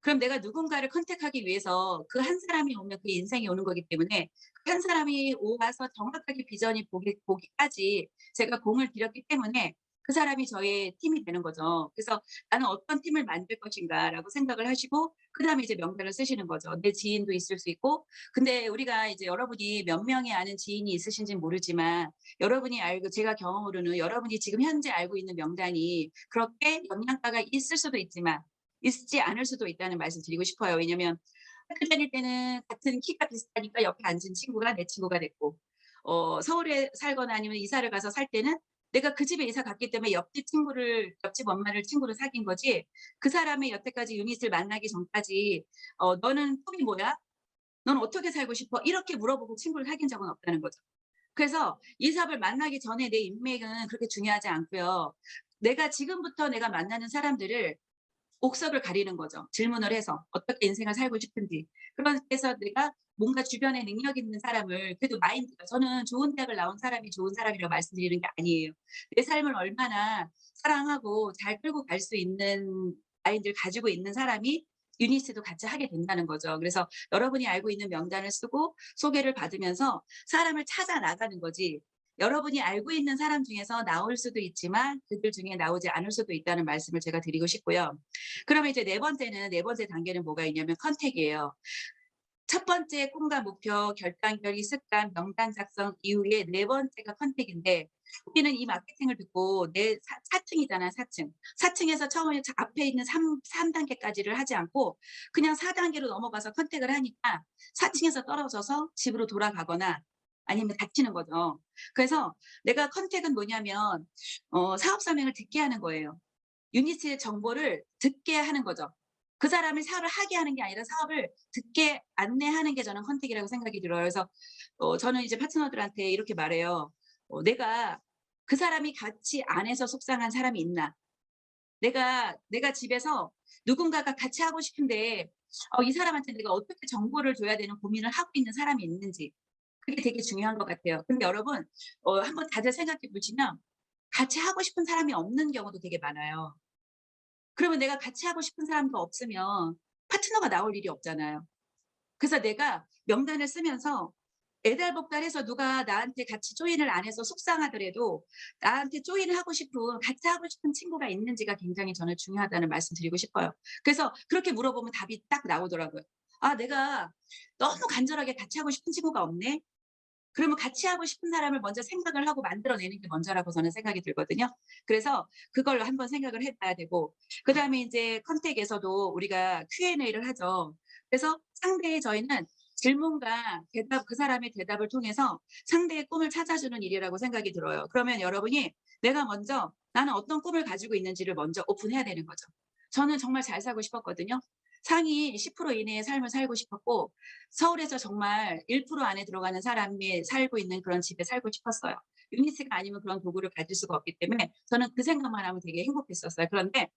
그럼 내가 누군가를 컨택하기 위해서 그 한 사람이 오면 그 인생이 오는 거기 때문에 그 한 사람이 와서 정확하게 비전이 보기까지 제가 공을 들였기 때문에 그 사람이 저의 팀이 되는 거죠. 그래서 '나는 어떤 팀을 만들 것인가.'라고 생각을 하시고 그다음에 이제 명단을 쓰시는 거죠. 내 지인도 있을 수 있고 근데 우리가 이제 여러분이 몇 명의 아는 지인이 있으신지는 모르지만 여러분이 알고 제가 경험으로는 여러분이 지금 현재 알고 있는 명단이 그렇게 영양가가 있을 수도 있지만 있지 않을 수도 있다는 말씀 드리고 싶어요. 왜냐면 학교 다닐 때는 같은 키가 비슷하니까 옆에 앉은 친구가 내 친구가 됐고 서울에 살거나 아니면 이사를 가서 살 때는 내가 그 집에 이사 갔기 때문에 옆집 엄마를 친구로 사귄 거지 그 사람의 여태까지 유닛을 만나기 전까지 "너는 꿈이 뭐야? 넌 어떻게 살고 싶어?" 이렇게 물어보고 친구를 사귄 적은 없다는 거죠. 그래서 이 사람을 만나기 전에 내 인맥은 그렇게 중요하지 않고요. 내가 지금부터 만나는 사람들을 옥석을 가리는 거죠. 질문을 해서 어떻게 인생을 살고 싶은지. 그렇게 해서 내가 뭔가 주변에 능력 있는 사람을 그래도 마인드가 저는 좋은 대학을 나온 사람이 좋은 사람이라고 말씀드리는 게 아니에요. 내 삶을 얼마나 사랑하고 잘 끌고 갈 수 있는 마인드를 가지고 있는 사람이 유니스도 같이 하게 된다는 거죠. 그래서 여러분이 알고 있는 명단을 쓰고 소개를 받으면서 사람을 찾아 나가는 거지 여러분이 알고 있는 사람 중에서 나올 수도 있지만 그들 중에 나오지 않을 수도 있다는 말씀을 제가 드리고 싶고요. 그러면 이제 네 번째 단계는 뭐가 있냐면 컨택이에요. 첫 번째 꿈과 목표, 결단결의, 습관, 명단 작성 이후에 네 번째가 컨택인데 우리는 이 마케팅을 듣고 내 4층이잖아요, 4층. 4층에서 처음에 앞에 있는 3단계까지를 하지 않고 그냥 4단계로 넘어가서 컨택을 하니까 4층에서 떨어져서 집으로 돌아가거나 아니면 다치는 거죠. 그래서 내가 컨택은 뭐냐면 사업 설명을 듣게 하는 거예요. 유니스의 정보를 듣게 하는 거죠. 그 사람이 사업을 하게 하는 게 아니라 사업을 듣게 안내하는 게 저는 컨택이라고 생각이 들어요. 그래서 저는 이제 파트너들한테 이렇게 말해요. "내가 그 사람이 같이 안 해서 속상한 사람이 있나? 내가 집에서 누군가가 같이 하고 싶은데 이 사람한테 내가 어떻게 정보를 줘야 되는 고민을 하고 있는 사람이 있는지." 그게 되게 중요한 것 같아요. 근데 여러분 한번 다들 생각해 보시면 같이 하고 싶은 사람이 없는 경우도 되게 많아요. 그러면 내가 같이 하고 싶은 사람도 없으면 파트너가 나올 일이 없잖아요. 그래서 내가 명단을 쓰면서 애달복달해서 누가 나한테 같이 조인을 안 해서 속상하더라도 나한테 조인을 하고 싶은 같이 하고 싶은 친구가 있는지가 굉장히 저는 중요하다는 말씀 드리고 싶어요. 그래서 그렇게 물어보면 답이 딱 나오더라고요. '아 내가 너무 간절하게 같이 하고 싶은 친구가 없네.' 그러면 같이 하고 싶은 사람을 먼저 생각을 하고 만들어내는 게 먼저라고 저는 생각이 들거든요. 그래서 그걸 한번 생각을 해 봐야 되고 그다음에 인제 컨택에서도 우리가 Q&A를 하죠. 그래서 저희는 질문과 대답 그 사람의 대답을 통해서 상대의 꿈을 찾아주는 일이라고 생각이 들어요. 그러면 여러분이 내가 먼저 나는 어떤 꿈을 가지고 있는지를 먼저 오픈해야 되는 거죠. 저는 정말 잘 살고 싶었거든요. 상위 10% 이내의 삶을 살고 싶었고 서울에서 정말 1% 안에 들어가는 사람이 살고 있는 그런 집에 살고 싶었어요. 유니세가 아니면 그런 도구를 가질 수가 없기 때문에 저는 그 생각만 하면 되게 행복했었어요. 그런데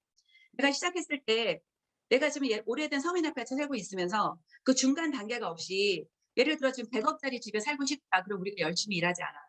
내가 시작했을 때 내가 지금 오래된 서민 아파트에 살고 있으면서 그 중간 단계가 없이 예를 들어 지금 100억 짜리 집에 살고 싶다. 그럼 우리가 열심히 일하지 않아요.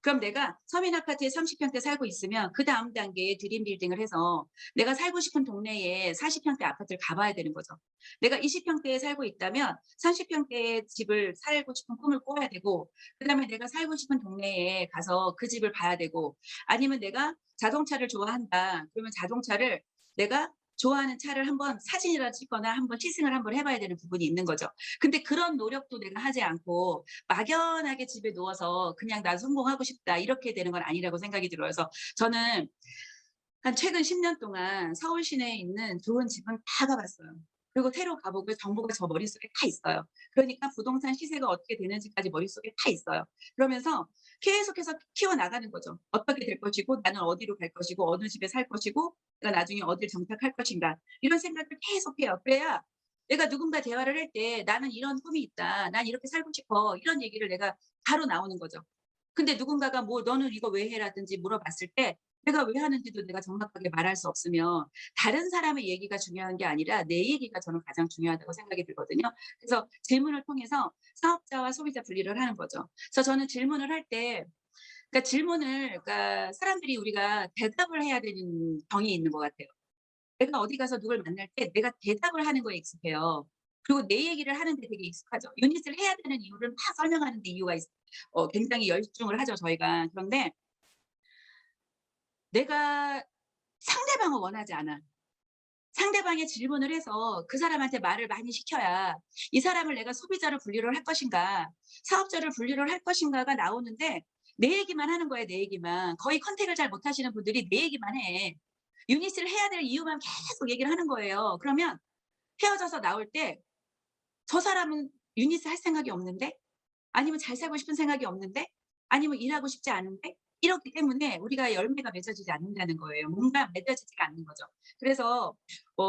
그럼 내가 서민 아파트에 30평대 살고 있으면 그다음 단계에 드림 빌딩을 해서 내가 살고 싶은 동네에 40평대 아파트를 가 봐야 되는 거죠. 내가 20평대에 살고 있다면 30평대의 집을 살고 싶은 꿈을 꿔야 되고 그다음에 내가 살고 싶은 동네에 가서 그 집을 봐야 되고 아니면 내가 자동차를 좋아한다. 그러면 자동차를 내가 좋아하는 차를 한번 사진이라도 찍거나 한번 시승을 한번 해 봐야 되는 부분이 있는 거죠. 근데 그런 노력도 내가 하지 않고 막연하게 집에 누워서 그냥 '나 성공하고 싶다.' 이렇게 되는 건 아니라고 생각이 들어요. 그래서 저는 한 최근 10년 동안 서울 시내에 있는 좋은 집은 다 가 봤어요. 그리고 새로 가 보고 정보가 저 머릿속에 다 있어요. 그러니까 부동산 시세가 어떻게 되는지까지 머릿속에 다 있어요. 그러면서 계속해서 키워나가는 거죠. 어떻게 될 것이고 나는 어디로 갈 것이고 어느 집에 살 것이고 내가 나중에 어디를 정착할 것인가 이런 생각을 계속해요. 그래야 내가 누군가 대화를 할 때 "나는 이런 꿈이 있다. 난 이렇게 살고 싶어." 이런 얘기를 내가 바로 나오는 거죠. 근데 누군가가 뭐 "너는 이거 왜 해?"라든지 물어봤을 때 내가 왜 하는지도 내가 정확하게 말할 수 없으면 다른 사람의 얘기가 중요한 게 아니라 내 얘기가 저는 가장 중요하다고 생각이 들거든요. 그래서 질문을 통해서 사업자와 소비자 분리를 하는 거죠. 그래서 저는 질문을 할 때 그러니까 질문을 그러니까 사람들이 우리가 대답을 해야 되는 병이 있는 것 같아요. 내가 어디 가서 누굴 만날 때 내가 대답을 하는 거에 익숙해요. 그리고 내 얘기를 하는데 되게 익숙하죠. 유닛을 해야 되는 이유를 막 설명하는 데 이유가 굉장히 열중을 하죠, 저희가. 그런데 내가 상대방을 원하지 않아. 상대방의 질문을 해서 그 사람한테 말을 많이 시켜야 이 사람을 내가 소비자로 분류를 할 것인가, 사업자를 분류를 할 것인가가 나오는데 내 얘기만 하는 거예요, 내 얘기만. 거의 컨택을 잘 못하시는 분들이 내 얘기만 해. 유닛을 해야 될 이유만 계속 얘기를 하는 거예요. 그러면 헤어져서 나올 때 저 사람은 유닛을 할 생각이 없는데 아니면 잘 살고 싶은 생각이 없는데 아니면 일하고 싶지 않은데 이렇기 때문에 우리가 열매가 맺어지지 않는다는 거예요. 뭔가 맺어지지가 않는 거죠. 그래서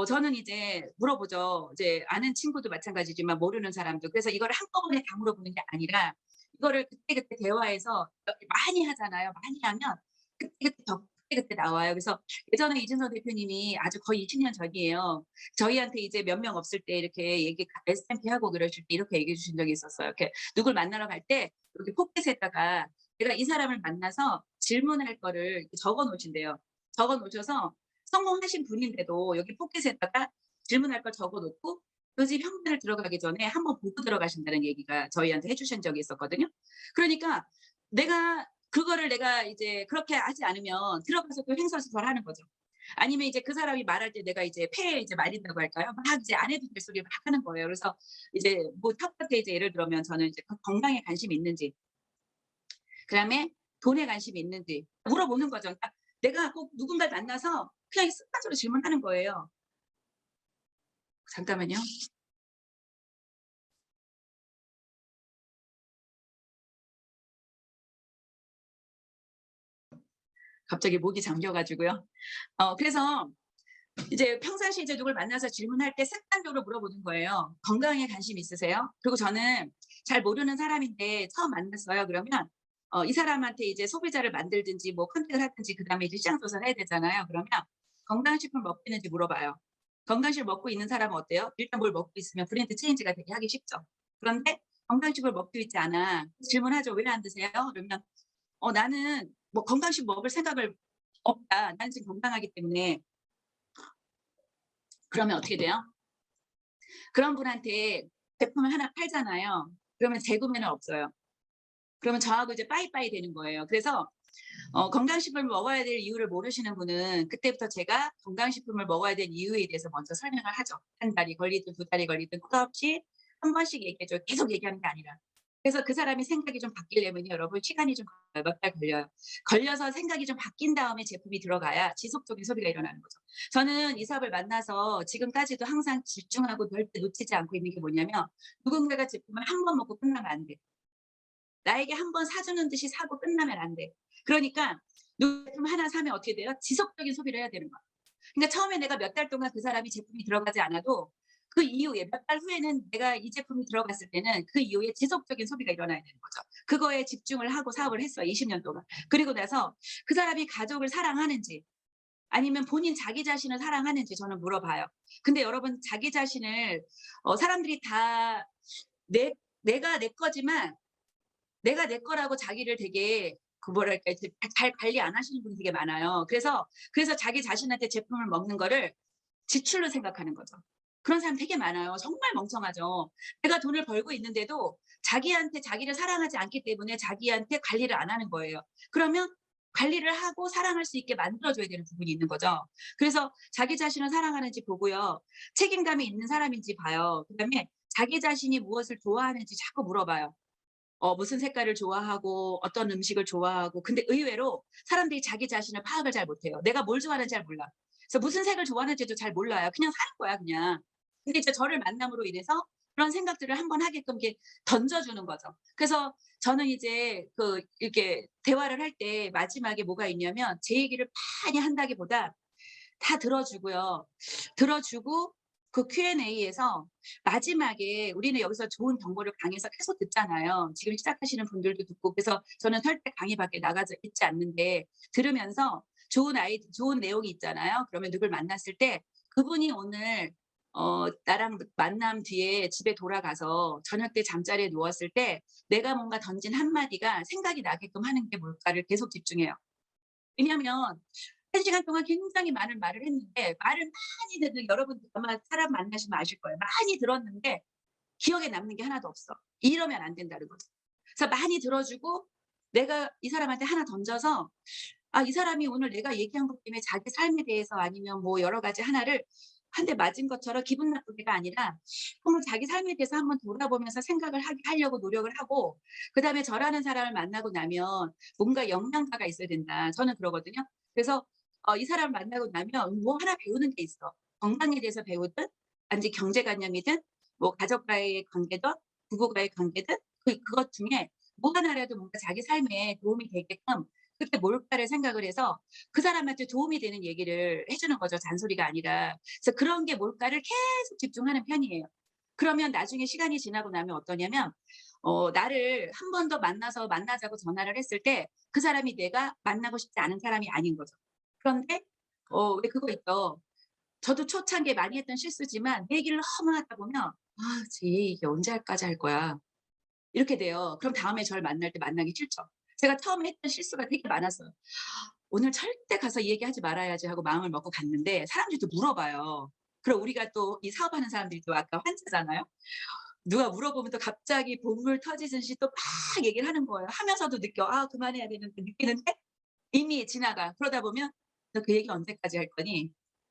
저는 이제 물어보죠. 이제 아는 친구도 마찬가지지만 모르는 사람도. 그래서 이거를 한꺼번에 다 물어보는 게 아니라 이거를 그때그때 대화해서 많이 하잖아요. 많이 하면 그때그때 더 그때그때 나와요. 그래서 예전에 이준석 대표님이 아주 거의 20년 전이에요. 저희한테 이제 몇 명 없을 때 이렇게 얘기 SMP 하고 그러실 때 이렇게 얘기해 주신 적이 있었어요. 이렇게 누굴 만나러 갈 때 이렇게 포켓에다가 내가 이 사람을 만나서 질문할 거를 이렇게 적어 놓으신대요. 적어 놓으셔서 성공하신 분인데도 여기 포켓에다가 질문할 걸 적어 놓고 그 집 현관을 들어가기 전에 한번 보고 들어가신다는 얘기가 저희한테 해 주신 적이 있었거든요. 그러니까 내가 이제 그렇게 하지 않으면 들어가서 또 횡설수설하는 거죠. 아니면 이제 그 사람이 말할 때 내가 이제 폐에 이제 말린다고 할까요? 막 이제 안 해도 될 소리를 막 하는 거예요. 그래서 이제 뭐 첫 번째 이제 예를 들면 저는 이제 그 건강에 관심이 있는지 그다음에 돈에 관심이 있는지 물어보는 거죠. 그러니까 내가 꼭 누군가를 만나서 그냥 습관적으로 질문하는 거예요. 잠깐만요. 갑자기 목이 잠겨 가지고요. 그래서 이제 평상시에 이제 누굴 만나서 질문할 때 습관적으로 물어보는 거예요. "건강에 관심 있으세요?" 그리고 저는 잘 모르는 사람인데 처음 만났어요. 그러면 이 사람한테 이제 소비자를 만들든지 뭐 컨택을 하든지 그다음에 이제 시장 조사를 해야 되잖아요. 그러면 건강식품 먹고 있는지 물어봐요. 건강식을 먹고 있는 사람은 어때요? 일단 뭘 먹고 있으면 브랜드 체인지가 되게 하기 쉽죠. 그런데 "건강식을 먹고 있지 않아." 질문하죠. "왜 안 드세요?" 그러면 나는 뭐 건강식 먹을 생각을 없다. 나는 지금 건강하기 때문에." 그러면 어떻게 돼요? 그런 분한테 제품을 하나 팔잖아요. 그러면 재구매는 없어요. 그러면 저하고 이제 빠이빠이 되는 거예요. 그래서 건강식품을 먹어야 될 이유를 모르시는 분은 그때부터 제가 건강식품을 먹어야 될 이유에 대해서 먼저 설명을 하죠. 한 달이 걸리든 두 달이 걸리든 끝없이 한 번씩 얘기해 줘요. 계속 얘기하는 게 아니라. 그래서 그 사람이 생각이 좀 바뀌려면요 여러분 시간이 좀 몇 달 걸려요. 걸려서 생각이 좀 바뀐 다음에 제품이 들어가야 지속적인 소비가 일어나는 거죠. 저는 이 사업을 만나서 지금까지도 항상 집중하고 절대 놓치지 않고 있는 게 뭐냐면 누군가가 제품을 한 번 먹고 끝나면 안 돼. 나에게 한 번 사 주는 듯이 사고 끝나면 안 돼. 그러니까 제품 하나 사면 어떻게 돼요? 지속적인 소비를 해야 되는 거야. 그러니까 처음에 내가 몇 달 동안 그 사람이 제품이 들어가지 않아도 그 이후에 몇 달 후에는 내가 이 제품이 들어갔을 때는 그 이후에 지속적인 소비가 일어나야 되는 거죠. 그거에 집중을 하고 사업을 했어요, 20년 동안. 그리고 나서 그 사람이 가족을 사랑하는지 아니면 본인 자기 자신을 사랑하는지 저는 물어봐요. 근데 여러분 자기 자신을 사람들이 다 내 내가 내 거지만 내가 내 거라고 자기를 되게 그 뭐랄까 이제 잘 관리 안 하시는 분이 되게 많아요. 그래서 자기 자신한테 제품을 먹는 거를 지출로 생각하는 거죠. 그런 사람 되게 많아요. 정말 멍청하죠. 내가 돈을 벌고 있는데도 자기한테 자기를 사랑하지 않기 때문에 자기한테 관리를 안 하는 거예요. 그러면 관리를 하고 사랑할 수 있게 만들어 줘야 되는 부분이 있는 거죠. 그래서 자기 자신을 사랑하는지 보고요. 책임감이 있는 사람인지 봐요. 그다음에 자기 자신이 무엇을 좋아하는지 자꾸 물어봐요. 무슨 색깔을 좋아하고 어떤 음식을 좋아하고 근데 의외로 사람들이 자기 자신을 파악을 잘 못해요. 내가 뭘 좋아하는지 잘 몰라. 그래서 무슨 색을 좋아하는지도 잘 몰라요. 그냥 사는 거야 그냥. 근데 이제 저를 만남으로 인해서 그런 생각들을 한번 하게끔 이렇게 던져 주는 거죠. 그래서 저는 이제 이렇게 대화를 할 때 마지막에 뭐가 있냐면 제 얘기를 많이 한다기보다 다 들어 주고요. 들어 주고 그 Q&A에서 마지막에 우리는 여기서 좋은 정보를 강의에서 계속 듣잖아요. 지금 시작하시는 분들도 듣고 그래서 저는 절대 강의 밖에 나가서 있지 않는데 들으면서 좋은 내용이 있잖아요. 그러면 누굴 만났을 때 그분이 오늘 나랑 만남 뒤에 집에 돌아가서 저녁 때 잠자리에 누웠을 때 내가 뭔가 던진 한마디가 생각이 나게끔 하는 게 뭘까를 계속 집중해요. 왜냐하면 1 시간 동안 굉장히 많은 말을 했는데 말을 많이 듣는 여러분 아마 사람 만나시면 아실 거예요. 많이 들었는데 기억에 남는 게 하나도 없어. 이러면 안 된다는 거죠. 그래서 많이 들어 주고 내가 이 사람한테 하나 던져서 이 사람이 오늘 내가 얘기한 것 때문에 자기 삶에 대해서 아니면 뭐 여러 가지 하나를 한 대 맞은 것처럼 기분 나쁘게가 아니라 한번 자기 삶에 대해서 한번 돌아보면서 생각을 하려고 노력을 하고 그다음에 저라는 사람을 만나고 나면 뭔가 역량가가 있어야 된다. 저는 그러거든요. 그래서 이 사람을 만나고 나면 뭐 하나 배우는 게 있어. 건강에 대해서 배우든 아니면 경제관념이든 뭐 가족과의 관계든 부부과의 관계든 그것 중에 뭐 하나라도 뭔가 자기 삶에 도움이 되게끔 그게 뭘까를 생각을 해서 그 사람한테 도움이 되는 얘기를 해 주는 거죠, 잔소리가 아니라. 그래서 그런 게 뭘까를 계속 집중하는 편이에요. 그러면 나중에 시간이 지나고 나면 어떠냐면 나를 한 번 더 만나자고 전화를 했을 때 그 사람이 내가 만나고 싶지 않은 사람이 아닌 거죠. 그런데 왜 그거 있죠. 저도 초창기에 많이 했던 실수지만 내 얘기를 너무 하다 보면 '아 쟤 얘기 언제 할까지 할 거야.' 이렇게 돼요. 그럼 다음에 저를 만날 때 만나기 싫죠. 제가 처음에 했던 실수가 되게 많았어요. '오늘 절대 가서 이 얘기하지 말아야지.' 하고 마음을 먹고 갔는데 사람들이 또 물어봐요. 그럼 우리가 또 이 사업하는 사람들이 또 아까 환자잖아요. 누가 물어보면 또 갑자기 본물 터지듯이 또 막 얘기를 하는 거예요. 하면서도 느껴 '아 그만해야 되는데.' 느끼는데 이미 지나가. 그러다 보면 "너 그 얘기 언제까지 할 거니?"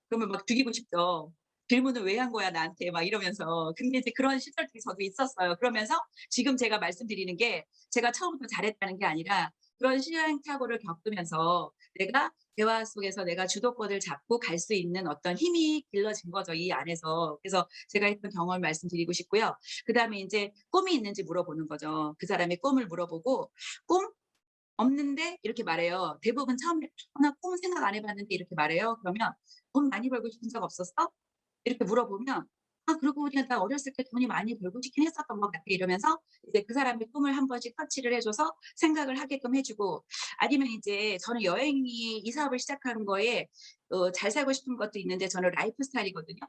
그러면 막 죽이고 싶죠. "질문을 왜 한 거야 나한테." 막 이러면서. 근데 이제 그런 시절들이 저도 있었어요. 그러면서 지금 제가 말씀드리는 게 제가 처음부터 잘했다는 게 아니라 그런 시행착오를 겪으면서 내가 대화 속에서 내가 주도권을 잡고 갈 수 있는 어떤 힘이 길러진 거죠, 이 안에서. 그래서 제가 했던 경험을 말씀드리고 싶고요. 그다음에 인제 꿈이 있는지 물어보는 거죠. 그 사람의 꿈을 물어보고 "꿈? 없는데?" 이렇게 말해요. 대부분 처음에 나 꿈은 생각 안 해 봤는데." 이렇게 말해요. 그러면 "돈 많이 벌고 싶은 적 없었어?" 이렇게 물어보면 그러고 보니까 나 어렸을 때 돈이 많이 벌고 싶긴 했었던 것 같아." 이러면서 이제 그 사람의 꿈을 한 번씩 터치를 해 줘서 생각을 하게끔 해 주고 아니면 이제 저는 여행이 이 사업을 시작한 거에 잘 살고 싶은 것도 있는데 저는 라이프 스타일이거든요.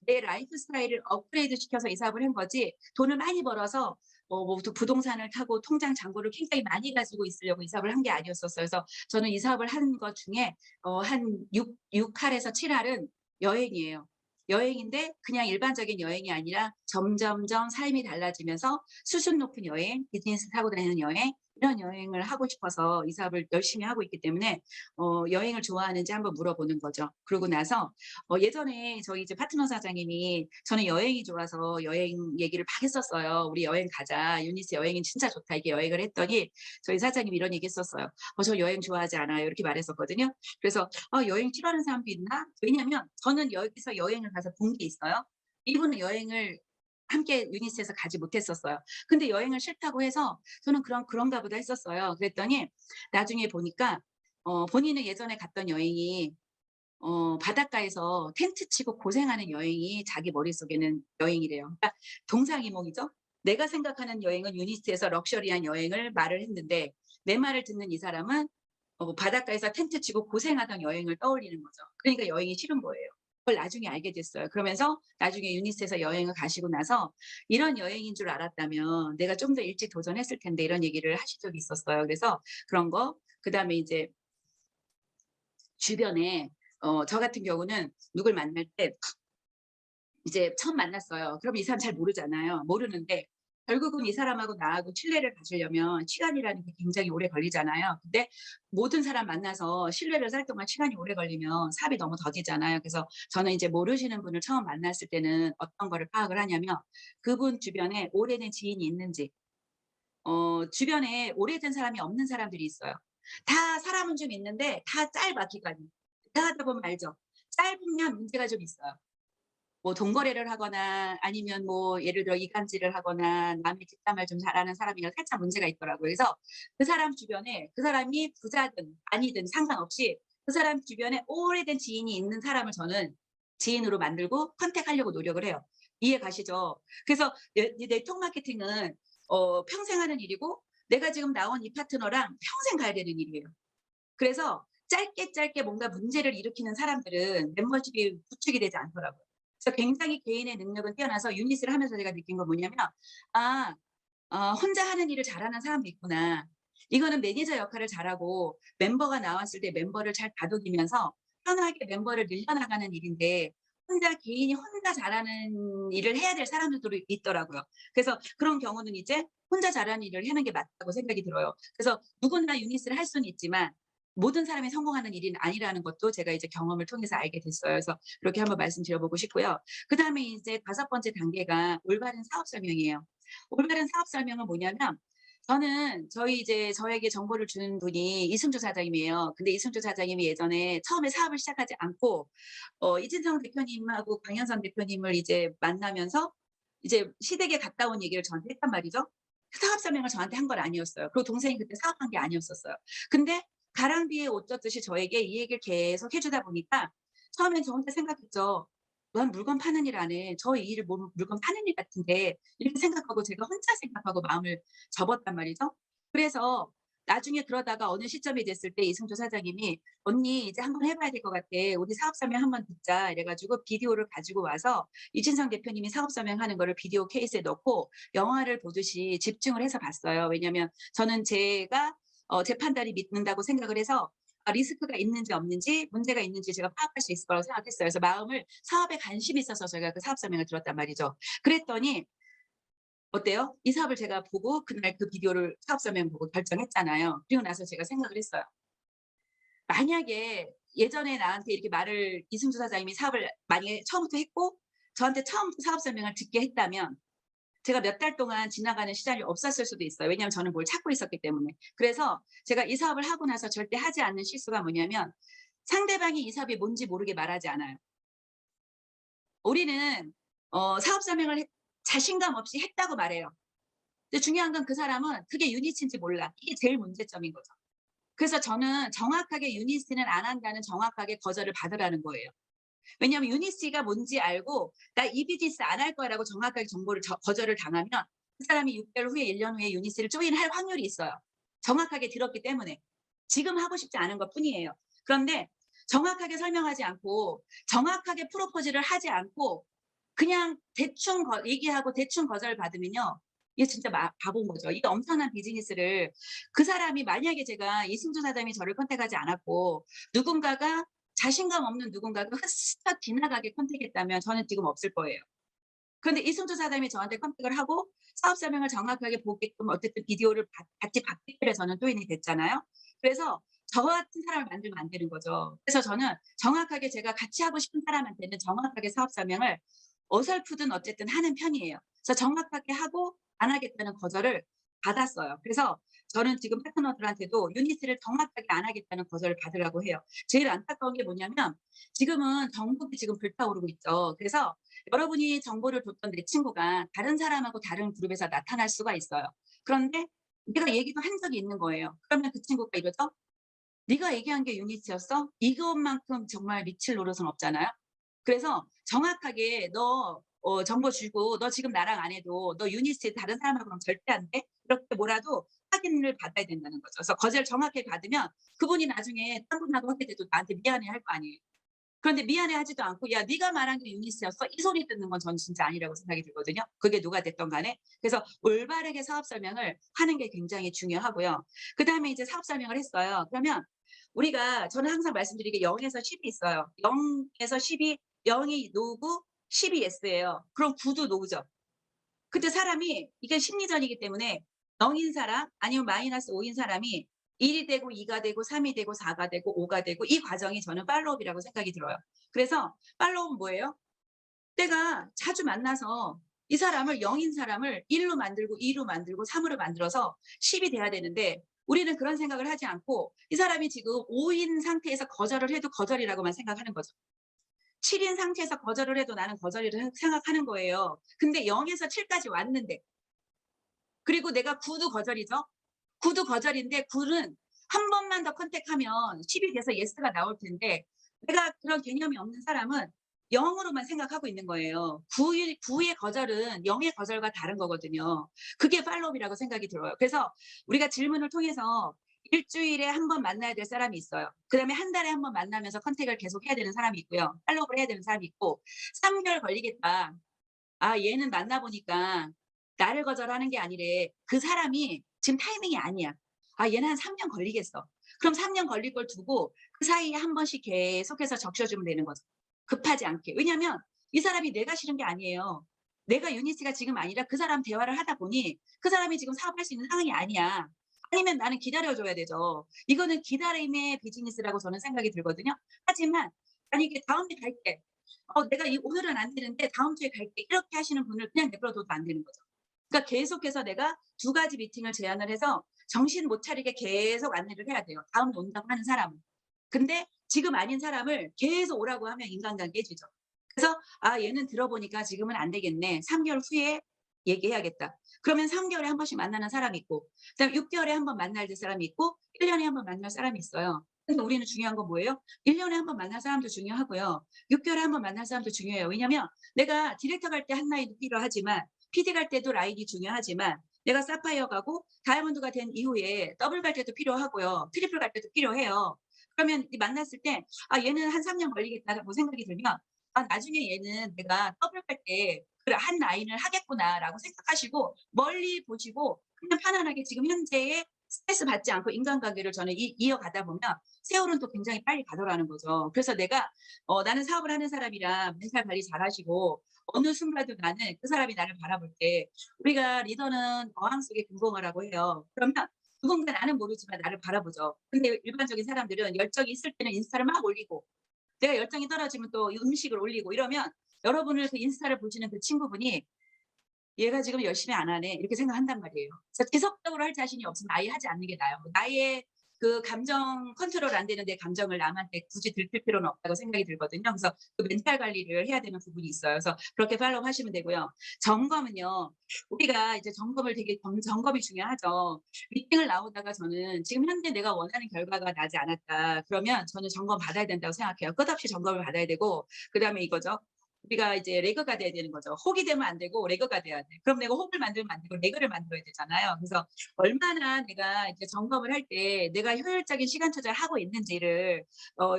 내 라이프 스타일을 업그레이드 시켜서 이 사업을 한 거지 돈을 많이 벌어서 뭐 또 부동산을 타고 통장 잔고를 굉장히 많이 가지고 있으려고 이 사업을 한 게 아니었었어요. 그래서 저는 이 사업을 한 것 중에 한 6 할에서 7 할은 여행이에요. 여행인데 그냥 일반적인 여행이 아니라 점점점 삶이 달라지면서 수준 높은 여행, 비즈니스 타고 다니는 여행 이런 여행을 하고 싶어서 이 사업을 열심히 하고 있기 때문에 여행을 좋아하는지 한번 물어보는 거죠. 그러고 나서 예전에 저희 이제 파트너 사장님이 저는 여행이 좋아서 여행 얘기를 막 했었어요. "우리 여행 가자. 유니스 여행이 진짜 좋다." 이렇게 여행을 했더니 저희 사장님이 이런 얘기 했었어요. "저 여행 좋아하지 않아요." 이렇게 말했었거든요. 그래서 여행 싫어하는 사람도 있나?" 왜냐면 저는 여기서 여행을 가서 본 게 있어요. 이분은 여행을 함께 유니스에서 가지 못했었어요. 근데 여행을 싫다고 해서 저는 그런가 보다 했었어요. 그랬더니 나중에 보니까 본인은 예전에 갔던 여행이 바닷가에서 텐트 치고 고생하는 여행이 자기 머릿속에는 여행이래요. 그러니까 동상이몽이죠. 내가 생각하는 여행은 유니스트에서 럭셔리한 여행을 말을 했는데 내 말을 듣는 이 사람은 바닷가에서 텐트 치고 고생하던 여행을 떠올리는 거죠. 그러니까 여행이 싫은 거예요. 그걸 나중에 알게 됐어요. 그러면서 나중에 유니스에서 여행을 가시고 나서 "이런 여행인 줄 알았다면 내가 좀 더 일찍 도전했을 텐데." 이런 얘기를 하신 적이 있었어요. 그래서 그런 거 그다음에 이제 주변에 저 같은 경우는 누굴 만날 때 이제 처음 만났어요. 그럼 이 사람 잘 모르잖아요. 모르는데 결국은 이 사람하고 나하고 신뢰를 가지려면 시간이라는 게 굉장히 오래 걸리잖아요. 근데 모든 사람 만나서 신뢰를 살 동안 시간이 오래 걸리면 사업이 너무 더디잖아요. 그래서 저는 이제 모르시는 분을 처음 만났을 때는 어떤 거를 파악을 하냐면 그분 주변에 오래된 지인이 있는지 주변에 오래된 사람이 없는 사람들이 있어요. 다 사람은 좀 있는데 다 짧아 기간이. 대화하다 보면 알죠. 짧으면 문제가 좀 있어요. 뭐 동거래를 하거나 아니면 뭐 예를 들어 이간질을 하거나 남의 뒷담화를 좀 잘하는 사람이면 살짝 문제가 있더라고요. 그래서 그 사람 주변에 그 사람이 부자든 아니든 상관없이 그 사람 주변에 오래된 지인이 있는 사람을 저는 지인으로 만들고 컨택하려고 노력을 해요. 이해 가시죠? 그래서 이 네트워크 마케팅은 평생 하는 일이고 내가 지금 나온 이 파트너랑 평생 가야 되는 일이에요. 그래서 짧게 짧게 뭔가 문제를 일으키는 사람들은 멤버십이 구축이 되지 않더라고요. 그래서 굉장히 개인의 능력은 뛰어나서 유닛을 하면서 제가 느낀 건 뭐냐면 '아 혼자 하는 일을 잘하는 사람도 있구나. 이거는 매니저 역할을 잘하고 멤버가 나왔을 때 멤버를 잘 다독이면서 편하게 멤버를 늘려나가는 일인데 혼자 개인이 혼자 잘하는 일을 해야 될 사람들도 있더라고요. 그래서 그런 경우는 이제 혼자 잘하는 일을 하는 게 맞다고 생각이 들어요. 그래서 누구나 유닛을 할 수는 있지만 모든 사람이 성공하는 일은 아니라는 것도 제가 이제 경험을 통해서 알게 됐어요. 그래서 그렇게 한번 말씀드려 보고 싶고요. 그다음에 이제 다섯 번째 단계가 올바른 사업 설명이에요. 올바른 사업 설명은 뭐냐면 저는 저에게 정보를 준 분이 이승주 사장님이에요. 근데 이승주 사장님이 예전에 처음에 사업을 시작하지 않고 이진성 대표님하고 강현선 대표님을 이제 만나면서 이제 시댁에 갔다 온 얘기를 저한테 했단 말이죠. 사업 설명을 저한테 한 건 아니었어요. 그리고 동생이 그때 사업한 게 아니었었어요. 근데 가랑비에 옷 젖듯이 저에게 이 얘기를 계속 해 주다 보니까 처음엔 저 혼자 생각했죠. '난 물건 파는 일 안 해. 저 이 일을 뭐 물건 파는 일 같은데.' 이렇게 생각하고 제가 혼자 생각하고 마음을 접었단 말이죠. 그래서 나중에 그러다가 어느 시점이 됐을 때 이승조 사장님이 "언니 이제 한번 해 봐야 될 것 같아. 우리 사업 설명 한번 듣자." 이래 가지고 비디오를 가지고 와서 이진성 대표님이 사업 설명하는 거를 비디오 케이스에 넣고 영화를 보듯이 집중을 해서 봤어요. 왜냐하면 저는 제가 제 판단이 믿는다고 생각을 해서 리스크가 있는지 없는지 문제가 있는지 제가 파악할 수 있을 거라고 생각했어요. 그래서 마음을 사업에 관심이 있어서 제가 그 사업 설명을 들었단 말이죠. 그랬더니 어때요? 이 사업을 제가 보고 그날 그 비디오를 사업 설명 보고 결정했잖아요. 그리고 나서 제가 생각을 했어요. 만약에 예전에 나한테 이렇게 말을 이승주 사장님이 사업을 만약에 처음부터 했고 저한테 처음부터 사업 설명을 듣게 했다면 제가 몇 달 동안 지나가는 시간이 없었을 수도 있어요. 왜냐하면 저는 뭘 찾고 있었기 때문에. 그래서 제가 이 사업을 하고 나서 절대 하지 않는 실수가 뭐냐면 상대방이 이 사업이 뭔지 모르게 말하지 않아요. 우리는 사업 설명을 자신감 없이 했다고 말해요. 근데 중요한 건 그 사람은 그게 유니치인지 몰라. 이게 제일 문제점인 거죠. 그래서 저는 정확하게 유니스는 안 한다는 정확하게 거절을 받으라는 거예요. 왜냐하면 유니스가 뭔지 알고 '나 이 비즈니스 안 할 거야.'라고 정확하게 정보를 거절을 당하면 그 사람이 6 개월 후에 1년 후에 유니스를 조인할 확률이 있어요. 정확하게 들었기 때문에. 지금 하고 싶지 않은 것뿐이에요. 그런데 정확하게 설명하지 않고 정확하게 프로포즈를 하지 않고 그냥 대충 얘기하고 대충 거절을 받으면요. 이게 진짜 바보인 거죠. 이게 엄청난 비즈니스를 그 사람이 만약에 제가 이승주 사장님이 저를 컨택하지 않았고 누군가가 자신감 없는 누군가가 스쳐 지나가게 컨택했다면 저는 지금 없을 거예요. 그런데 이승주 사장님이 저한테 컨택을 하고 사업 설명을 정확하게 보게끔 어쨌든 비디오를 같이 봤기 때문에 저는 조인이 됐잖아요. 그래서 저 같은 사람을 만들면 안 되는 거죠. 그래서 저는 정확하게 제가 같이 하고 싶은 사람한테는 정확하게 사업 설명을 어설프든 어쨌든 하는 편이에요. 그래서 정확하게 하고 안 하겠다는 거절을 받았어요. 그래서 저는 지금 파트너들한테도 유니티를 정확하게 안 하겠다는 거절을 받으라고 해요. 제일 안타까운 게 뭐냐면 지금은 전국이 지금 불타오르고 있죠. 그래서 여러분이 정보를 줬던 내 친구가 다른 사람하고 다른 그룹에서 나타날 수가 있어요. 그런데 내가 얘기도 한 적이 있는 거예요. 그러면 그 친구가 이러죠. 네가 얘기한 게 유니티였어? 이것만큼 정말 미칠 노릇은 없잖아요. 그래서 정확하게 "너 정보 주고 너 지금 나랑 안 해도 너 유니티 다른 사람하고는 절대 안 돼." 이렇게 뭐라도 확인을 받아야 된다는 거죠. 그래서 거절을 정확하게 받으면 그분이 나중에 딴 분하고 하게 돼도 나한테 미안해할 거 아니에요. 그런데 미안해하지도 않고 "야 네가 말한 게 유니스였어?" 이 소리 듣는 건 저는 진짜 아니라고 생각이 들거든요, 그게 누가 됐든 간에. 그래서 올바르게 사업 설명을 하는 게 굉장히 중요하고요. 그다음에 이제 사업 설명을 했어요. 그러면 우리가 저는 항상 말씀드리게 0 에서 10이 있어요. 0 에서 10이 0 이 노고 10이 예스예요. 그럼 9도 노죠. 근데 사람이 이게 심리전이기 때문에 0인 사람 아니면 마이너스 5인 사람이 1이 되고 2가 되고 3이 되고 4가 되고 5가 되고 이 과정이 저는 팔로업이라고 생각이 들어요. 그래서 팔로업은 뭐예요? 내가 자주 만나서 이 사람을 0인 사람을 1로 만들고 2로 만들고 3 으로 만들어서 10이 돼야 되는데 우리는 그런 생각을 하지 않고 이 사람이 지금 5인 상태에서 거절을 해도 거절이라고만 생각하는 거죠. 7인 상태에서 거절을 해도 나는 거절이라 생각하는 거예요. 근데 0 에서 7 까지 왔는데 그리고 내가 9도 거절이죠. 9도 거절인데 9는 한 번만 더 컨택하면 10이 돼서 예스가 나올 텐데 내가 그런 개념이 없는 사람은 0 으로만 생각하고 있는 거예요. 9의 거절은 0의 거절과 다른 거거든요. 그게 팔로업이라고 생각이 들어요. 그래서 우리가 질문을 통해서 일 주일에 한 번 만나야 될 사람이 있어요. 그다음에 한 달에 한 번 만나면서 컨택을 계속 해야 되는 사람이 있고요. 팔로업을 해야 되는 사람이 있고 3 개월 걸리겠다. 아 얘는 만나 보니까 나를 거절하는 게 아니래. 그 사람이 지금 타이밍이 아니야. 아 얘는 한 3년 걸리겠어. 그럼 3년 걸릴 걸 두고 그 사이에 한 번씩 계속해서 적셔 주면 되는 거죠. 급하지 않게. 왜냐하면 이 사람이 내가 싫은 게 아니에요. 내가 유니티가 지금 아니라 그 사람 대화를 하다 보니 그 사람이 지금 사업할 수 있는 상황이 아니야. 아니면 나는 기다려 줘야 되죠. 이거는 기다림의 비즈니스라고 저는 생각이 들거든요. 하지만 만약에 "다음에 갈게." 내가 이 오늘은 안 되는데 다음 주에 갈게." 이렇게 하시는 분을 그냥 내버려 둬도 안 되는 거죠. 그러니까 계속해서 내가 두 가지 미팅을 제안을 해서 정신 못 차리게 계속 안내를 해야 돼요, 다음에 온다고 하는 사람은. 근데 지금 아닌 사람을 계속 오라고 하면 인간관계 깨지죠. 그래서 '아 얘는 들어보니까 지금은 안 되겠네. 3 개월 후에 얘기해야겠다.' 그러면 3 개월에 한 번씩 만나는 사람이 있고 그다음에 6 개월에 한 번 만날 사람이 있고 1 년에 한 번 만날 사람이 있어요. 근데 우리는 중요한 건 뭐예요? 1 년에 한 번 만날 사람도 중요하고요. 6 개월에 한 번 만날 사람도 중요해요. 왜냐면 내가 디렉터 갈 때 한 라인이 필요하지만 PD 갈 때도 라인이 중요하지만 내가 사파이어 가고 다이아몬드가 된 이후에 더블 갈 때도 필요하고요. 트리플 갈 때도 필요해요. 그러면 이 만났을 때 '아 얘는 한 3년 걸리겠다.'라고 생각이 들면 '아 나중에 얘는 내가 더블 갈 때 그래 한 라인을 하겠구나.'라고 생각하시고 멀리 보시고 그냥 편안하게 지금 현재의 스트레스 받지 않고 인간관계를 저는 이어가다 보면 세월은 또 굉장히 빨리 가더라는 거죠. 그래서 내가 나는 사업을 하는 사람이라 멘탈 관리 잘하시고 어느 순간도 나는 그 사람이 나를 바라볼 때 우리가 리더는 어항 속의 금붕어라고 해요. 그러면 누군가 나는 모르지만 나를 바라보죠. 근데 일반적인 사람들은 열정이 있을 때는 인스타를 막 올리고 내가 열정이 떨어지면 또 음식을 올리고 이러면 여러분을 그 인스타를 보시는 그 친구분이 '얘가 지금 열심히 안 하네.' 이렇게 생각한단 말이에요. 그래서 지속적으로 할 자신이 없으면 아예 하지 않는 게 나아요. 나의 그 감정 컨트롤 안 되는 내 감정을 남한테 굳이 들킬 필요는 없다고 생각이 들거든요. 그래서 그 멘탈 관리를 해야 되는 부분이 있어요. 그래서 그렇게 팔로우 하시면 되고요. 점검은요. 우리가 이제 점검을 되게 점검이 중요하죠. 미팅을 나오다가 저는 지금 현재 내가 원하는 결과가 나지 않았다. 그러면 저는 점검 받아야 된다고 생각해요. 끝없이 점검을 받아야 되고 그다음에 이거죠. 우리가 이제 레그가 돼야 되는 거죠. 혹이 되면 안 되고 레그가 돼야 돼. 그럼 내가 혹을 만들면 안 되고 레그를 만들어야 되잖아요. 그래서 얼마나 내가 이제 점검을 할 때 내가 효율적인 시간 투자를 하고 있는지를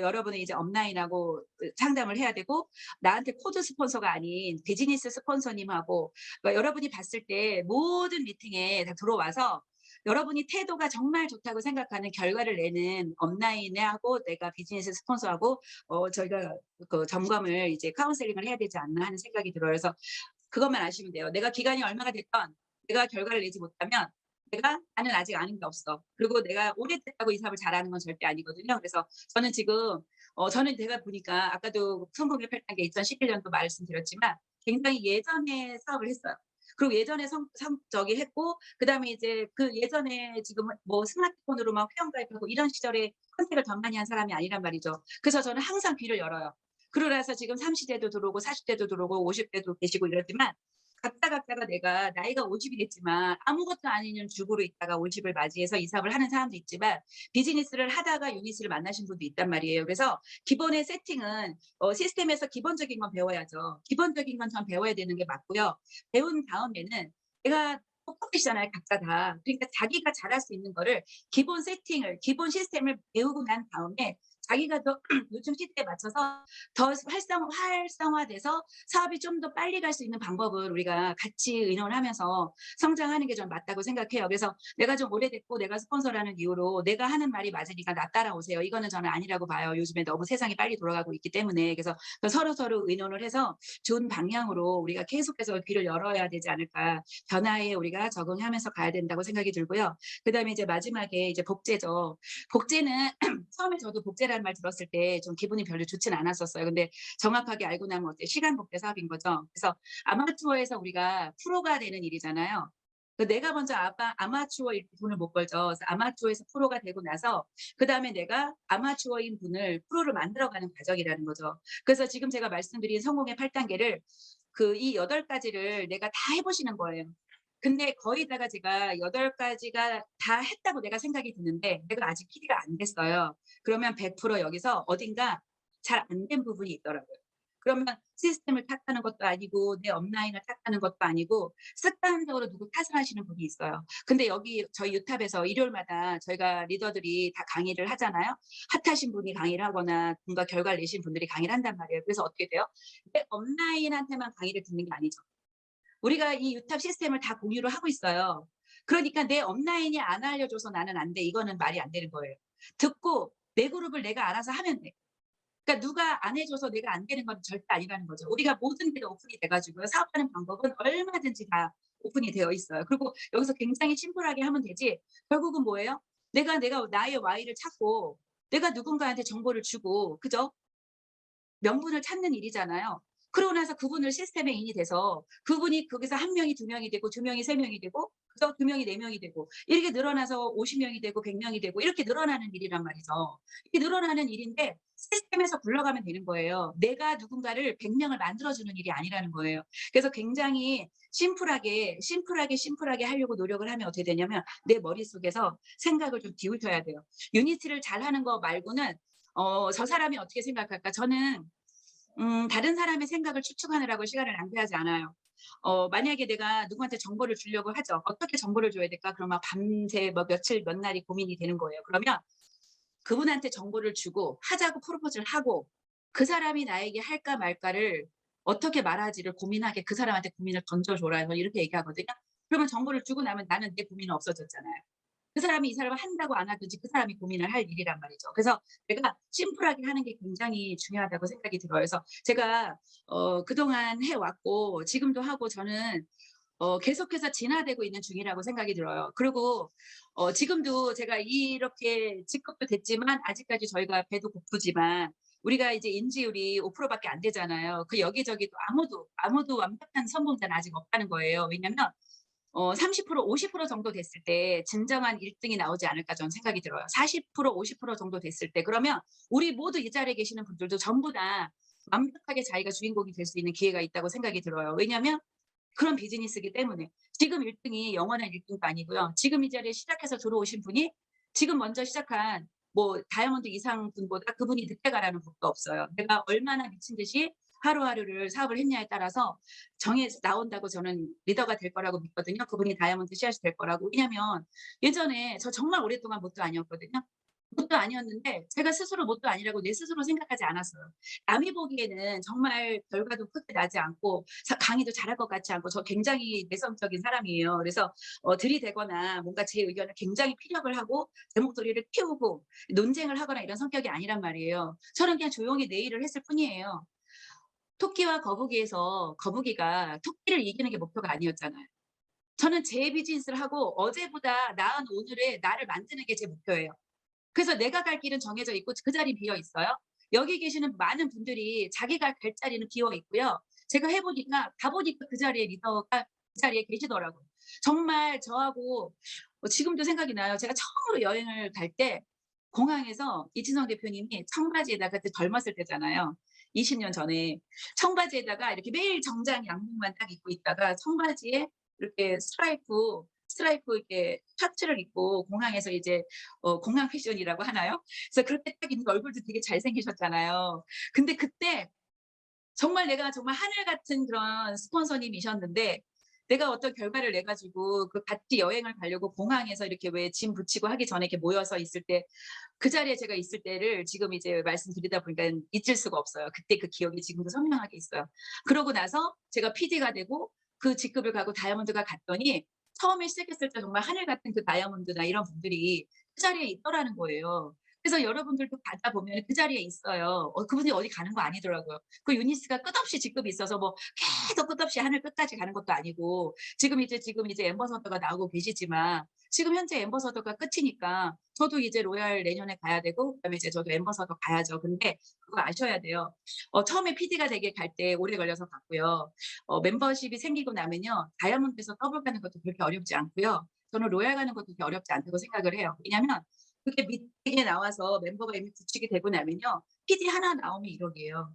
여러분이 이제 업라인하고 상담을 해야 되고 나한테 코드 스폰서가 아닌 비즈니스 스폰서님하고 그러니까 여러분이 봤을 때 모든 미팅에 다 들어와서 여러분이 태도가 정말 좋다고 생각하는 결과를 내는 업라인하고 내가 비즈니스 스폰서하고 저희가 그 점검을 이제 카운셀링을 해야 되지 않나 하는 생각이 들어요. 그래서 그것만 아시면 돼요. 내가 기간이 얼마가 됐든 내가 결과를 내지 못하면 나는 아직 아는 게 없어. 그리고 내가 오래됐다고 이 사업을 잘하는 건 절대 아니거든요. 그래서 저는 지금 저는 제가 보니까 아까도 성공의 8단계 2011 년도 말씀드렸지만 굉장히 예전에 사업을 했어요. 그리고 예전에 저기 했고 그다음에 이제 그 예전에 지금 뭐 스마트폰으로 막 회원가입하고 이런 시절에 컨택을 더 많이 한 사람이 아니란 말이죠. 그래서 저는 항상 귀를 열어요. 그러고 나서 지금 30 대도 들어오고 40 대도 들어오고 50 대도 계시고 이러지만 각자가 내가 나이가 50이 됐지만 아무것도 아닌 주부로 있다가 50을 맞이해서 이삽을 하는 사람도 있지만 비즈니스를 하다가 유닛을 만나신 분도 있단 말이에요. 그래서 기본의 세팅은 시스템에서 기본적인 건 배워야죠. 기본적인 건 전 배워야 되는 게 맞고요. 배운 다음에는 내가 똑똑하시잖아요, 각자 다. 그러니까 자기가 잘할 수 있는 거를 기본 세팅을, 기본 시스템을 배우고 난 다음에 자기가 더 요즘 시대에 맞춰서 더 활성화돼서 사업이 좀 더 빨리 갈 수 있는 방법을 우리가 같이 의논을 하면서 성장하는 게 좀 맞다고 생각해요. 그래서 내가 좀 오래됐고 내가 스폰서라는 이유로 내가 하는 말이 맞으니까 나 따라오세요. 이거는 저는 아니라고 봐요. 요즘에 너무 세상이 빨리 돌아가고 있기 때문에. 그래서 서로서로 의논을 해서 좋은 방향으로 우리가 계속해서 귀를 열어야 되지 않을까. 변화에 우리가 적응하면서 가야 된다고 생각이 들고요. 그다음에 이제 마지막에 이제 복제죠. 복제는 처음에 저도 복제라는 말 들었을 때 좀 기분이 별로 좋지는 않았었어요. 근데 정확하게 알고 나면 어때요? 시간 복제 사업인 거죠. 그래서 아마추어에서 우리가 프로가 되는 일이잖아요. 내가 먼저 아마추어일 때 돈을 못 벌죠. 그래서 아마추어에서 프로가 되고 나서 그다음에 내가 아마추어인 분을 프로로 만들어가는 과정이라는 거죠. 그래서 지금 제가 말씀드린 성공의 8단계를 이 8가지를 내가 다 해 보시는 거예요. 근데 거의 다가 제가 8가지가 다 했다고 내가 생각이 드는데 내가 아직 PD가 안 됐어요. 그러면 100% 여기서 어딘가 잘 안 된 부분이 있더라고요. 그러면 시스템을 탓하는 것도 아니고 내 업라인을 탓하는 것도 아니고 습관적으로 누구 탓을 하시는 분이 있어요. 근데 여기 저희 유탑에서 일요일마다 저희가 리더들이 다 강의를 하잖아요. 핫하신 분이 강의를 하거나 뭔가 결과를 내신 분들이 강의를 한단 말이에요. 그래서 어떻게 돼요? 내 업라인한테만 강의를 듣는 게 아니죠. 우리가 이 유탑 시스템을 다 공유를 하고 있어요. 그러니까 내 업라인이 안 알려줘서 나는 안 돼. 이거는 말이 안 되는 거예요. 듣고 내 그룹을 내가 알아서 하면 돼. 그러니까 누가 안 해줘서 내가 안 되는 건 절대 아니라는 거죠. 우리가 모든 게 오픈이 돼가지고요. 사업하는 방법은 얼마든지 다 오픈이 되어 있어요. 그리고 여기서 굉장히 심플하게 하면 되지. 결국은 뭐예요? 내가 나의 Y를 찾고 내가 누군가한테 정보를 주고, 그죠? 명분을 찾는 일이잖아요. 그러고 나서 그분을 시스템에 인이 돼서 그분이 거기서 1명이 2명이 되고 2명이 3명이 되고 그래서 2명이 4명이 되고 이렇게 늘어나서 50명이 되고 100명이 되고 이렇게 늘어나는 일이란 말이죠. 이렇게 늘어나는 일인데 시스템에서 굴러가면 되는 거예요. 내가 누군가를 100명을 만들어주는 일이 아니라는 거예요. 그래서 굉장히 심플하게 하려고 노력을 하면 어떻게 되냐면 내 머릿속에서 생각을 좀 비우셔야 돼요. 유니티를 잘하는 거 말고는 저 사람이 어떻게 생각할까? 저는 다른 사람의 생각을 추측하느라고 시간을 낭비하지 않아요. 만약에 내가 누구한테 정보를 주려고 하죠. 어떻게 정보를 줘야 될까? 그러면 밤새 뭐 며칠 몇 날이 고민이 되는 거예요. 그러면 그분한테 정보를 주고 하자고 프로포즈를 하고 그 사람이 나에게 할까 말까를 어떻게 말하지를 고민하게 그 사람한테 고민을 던져줘라. 이렇게 얘기하거든요. 그러면 정보를 주고 나면 나는 내 고민은 없어졌잖아요. 그 사람이 이 사람을 한다고 안 하든지 그 사람이 고민을 할 일이란 말이죠. 그래서 내가 심플하게 하는 게 굉장히 중요하다고 생각이 들어요. 그래서 제가 그동안 해 왔고 지금도 하고 저는 계속해서 진화되고 있는 중이라고 생각이 들어요. 그리고 지금도 제가 이렇게 직급도 됐지만 아직까지 저희가 배도 고프지만 우리가 이제 인지율이 5% 밖에 안 되잖아요. 그 여기저기 또 아무도 완벽한 성공자는 아직 없다는 거예요. 왜냐면 30% 50% 정도 됐을 때 진정한 1 등이 나오지 않을까 저는 생각이 들어요. 40% 50% 정도 됐을 때 그러면 우리 모두 이 자리에 계시는 분들도 전부 다 완벽하게 자기가 주인공이 될 수 있는 기회가 있다고 생각이 들어요. 왜냐면 그런 비즈니스이기 때문에. 지금 1 등이 영원한 1 등도 아니고요. 지금 이 자리에 시작해서 들어오신 분이 지금 먼저 시작한 뭐 다이아몬드 이상 분보다 그분이 늦게 가라는 법도 없어요. 내가 얼마나 미친 듯이 하루하루를 사업을 했냐에 따라서 정해서 나온다고 저는 리더가 될 거라고 믿거든요. 그분이 다이아몬드 씨앗이 될 거라고. 왜냐면 예전에 저 정말 오랫동안 뭣도 아니었거든요. 뭣도 아니었는데 제가 스스로 뭣도 아니라고 내 스스로 생각하지 않았어요. 남이 보기에는 정말 결과도 크게 나지 않고 강의도 잘할 것 같지 않고 저 굉장히 내성적인 사람이에요. 그래서 들이대거나 뭔가 제 의견을 굉장히 피력을 하고 제 목소리를 키우고 논쟁을 하거나 이런 성격이 아니란 말이에요. 저는 그냥 조용히 내 일을 했을 뿐이에요. 토끼와 거북이에서 거북이가 토끼를 이기는 게 목표가 아니었잖아요. 저는 제 비즈니스를 하고 어제보다 나은 오늘의 나를 만드는 게 제 목표예요. 그래서 내가 갈 길은 정해져 있고 그 자리 비어 있어요. 여기 계시는 많은 분들이 자기가 갈 자리는 비어 있고요. 제가 해 보니까 가 보니까 그 자리에 리더가 그 자리에 계시더라고요. 정말 저하고 지금도 생각이 나요. 제가 처음으로 여행을 갈 때 공항에서 이진성 대표님이 청바지에다 그때 젊었을 때잖아요. 20년 전에 청바지에다가 이렇게 매일 정장 양복만 딱 입고 있다가 청바지에 이렇게 스트라이프 이렇게 셔츠를 입고 공항에서 이제 공항 패션이라고 하나요? 그래서 그렇게 딱 입는 얼굴도 되게 잘생기셨잖아요. 근데 그때 정말 내가 정말 하늘 같은 그런 스폰서님이셨는데 내가 어떤 결과를 내 가지고 그 같이 여행을 가려고 공항에서 이렇게 왜 짐 붙이고 하기 전에 이렇게 모여서 있을 때 그 자리에 제가 있을 때를 지금 이제 말씀드리다 보니까 잊을 수가 없어요. 그때 그 기억이 지금도 선명하게 있어요. 그러고 나서 제가 PD가 되고 그 직급을 가고 다이아몬드가 갔더니 처음에 시작했을 때 정말 하늘 같은 그 다이아몬드나 이런 분들이 그 자리에 있더라는 거예요. 그래서 여러분들도 가다 보면 그 자리에 있어요. 그분이 어디 가는 거 아니더라고요. 그 유니스가 끝없이 직급이 있어서 뭐 계속 끝없이 하늘 끝까지 가는 것도 아니고 지금 이제 앰버서더가 나오고 계시지만 지금 현재 앰버서더가 끝이니까 저도 이제 로얄 내년에 가야 되고 그다음에 이제 저도 앰버서더 가야죠. 근데 그거 아셔야 돼요. 처음에 PD가 되게 갈 때 오래 걸려서 갔고요. 멤버십이 생기고 나면요. 다이아몬드에서 더블 가는 것도 그렇게 어렵지 않고요. 저는 로얄 가는 것도 그렇게 어렵지 않다고 생각을 해요. 왜냐면 그게 미팅에 나와서 멤버가 이미 구축이 되고 나면요. PD 하나 나오면 1억이에요.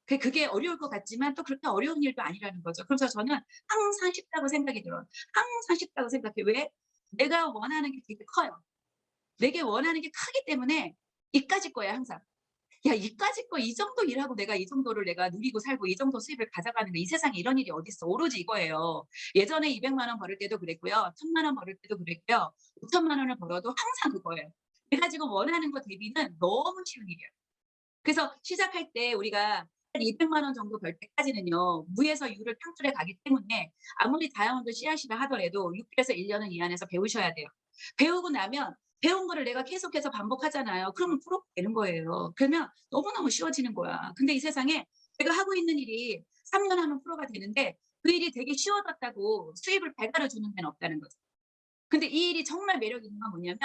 그게 어려울 것 같지만 또 그렇게 어려운 일도 아니라는 거죠. 그래서 저는 항상 쉽다고 생각이 들어요. 항상 쉽다고 생각해. 왜? 내가 원하는 게 되게 커요. 내게 원하는 게 크기 때문에 이까짓 거야 항상. 야 이까짓 거 이 정도 일하고 내가 이 정도를 내가 누리고 살고 이 정도 수입을 가져가는 거 이 세상에 이런 일이 어딨어. 오로지 이거예요. 예전에 200만 원 벌을 때도 그랬고요. 1000만 원 벌을 때도 그랬고요. 5천만 원을 벌어도 항상 그거예요. 내가 지금 원하는 거 대비는 너무 쉬운 일이에요. 그래서 시작할 때 우리가 한 200만 원 정도 벌 때까지는요. 무에서 유를 창출해 가기 때문에 아무리 다이아몬드 씨앗이라 하더라도 6 개에서 1 년은 이 안에서 배우셔야 돼요. 배우고 나면 배운 거를 내가 계속해서 반복하잖아요. 그러면 프로가 되는 거예요. 그러면 너무너무 쉬워지는 거야. 근데 이 세상에 내가 하고 있는 일이 3년 하면 프로가 되는데 그 일이 되게 쉬워졌다고 수입을 배달해 주는 데는 없다는 거죠. 근데 이 일이 정말 매력 있는 건 뭐냐면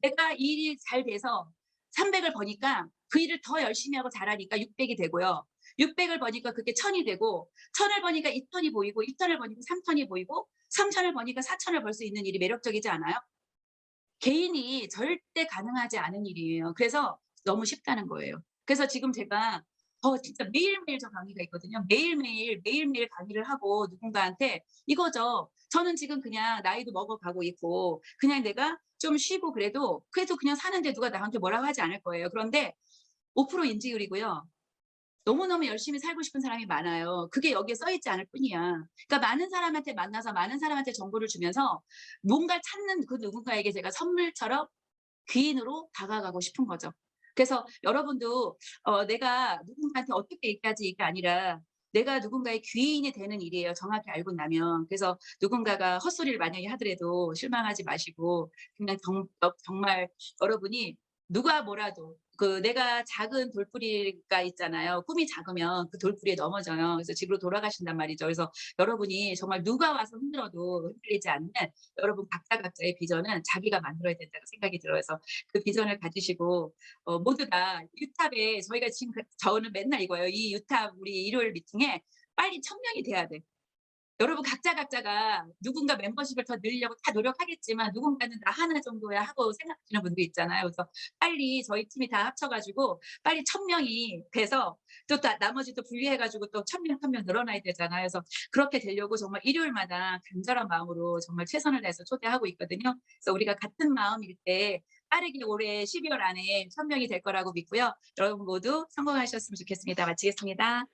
내가 이 일이 잘 돼서 300을 버니까 그 일을 더 열심히 하고 잘하니까 600이 되고요. 600을 버니까 그게 1000이 되고 1000을 버니까 2000이 보이고 2000을 버니까 3000이 보이고 3000을 버니까 4000을 벌 수 있는 일이 매력적이지 않아요? 개인이 절대 가능하지 않은 일이에요. 그래서 너무 쉽다는 거예요. 그래서 지금 제가 진짜 매일매일 저 강의가 있거든요. 매일매일 강의를 하고 누군가한테 이거죠. 저는 지금 그냥 나이도 먹어가고 있고 그냥 내가 좀 쉬고 그래도 그냥 사는데 누가 나한테 뭐라고 하지 않을 거예요. 그런데 5% 인지율이고요. 너무너무 열심히 살고 싶은 사람이 많아요. 그게 여기에 써 있지 않을 뿐이야. 그러니까 많은 사람한테 만나서 많은 사람한테 정보를 주면서 뭔가를 찾는 그 누군가에게 제가 선물처럼 귀인으로 다가가고 싶은 거죠. 그래서 여러분도 내가 누군가한테 어떻게 얘기하지 이게 아니라 내가 누군가의 귀인이 되는 일이에요, 정확히 알고 나면. 그래서 누군가가 헛소리를 만약에 하더라도 실망하지 마시고 그냥 정말 여러분이 누가 뭐라도 내가 작은 돌뿌리가 있잖아요. 꿈이 작으면 그 돌뿌리에 넘어져요. 그래서 집으로 돌아가신단 말이죠. 그래서 여러분이 정말 누가 와서 흔들어도 흔들리지 않는 여러분 각자의 비전은 자기가 만들어야 된다고 생각이 들어요. 그래서 그 비전을 가지시고 모두 다 유탑에 저희가 지금 저는 맨날 이거예요. 이 유탑 우리 일요일 미팅에 빨리 1000명이 돼야 돼. 여러분 각자가 누군가 멤버십을 더 늘리려고 다 노력하겠지만 누군가는 '나 하나 정도야.' 하고 생각하시는 분도 있잖아요. 그래서 빨리 저희 팀이 다 합쳐 가지고 빨리 1000명이 돼서 또 나머지 또 분리해 가지고 또 1000명 늘어나야 되잖아요. 그래서 그렇게 되려고 정말 일요일마다 간절한 마음으로 정말 최선을 다해서 초대하고 있거든요. 그래서 우리가 같은 마음일 때 빠르게 올해 12월 안에 1000명이 될 거라고 믿고요. 여러분 모두 성공하셨으면 좋겠습니다. 마치겠습니다.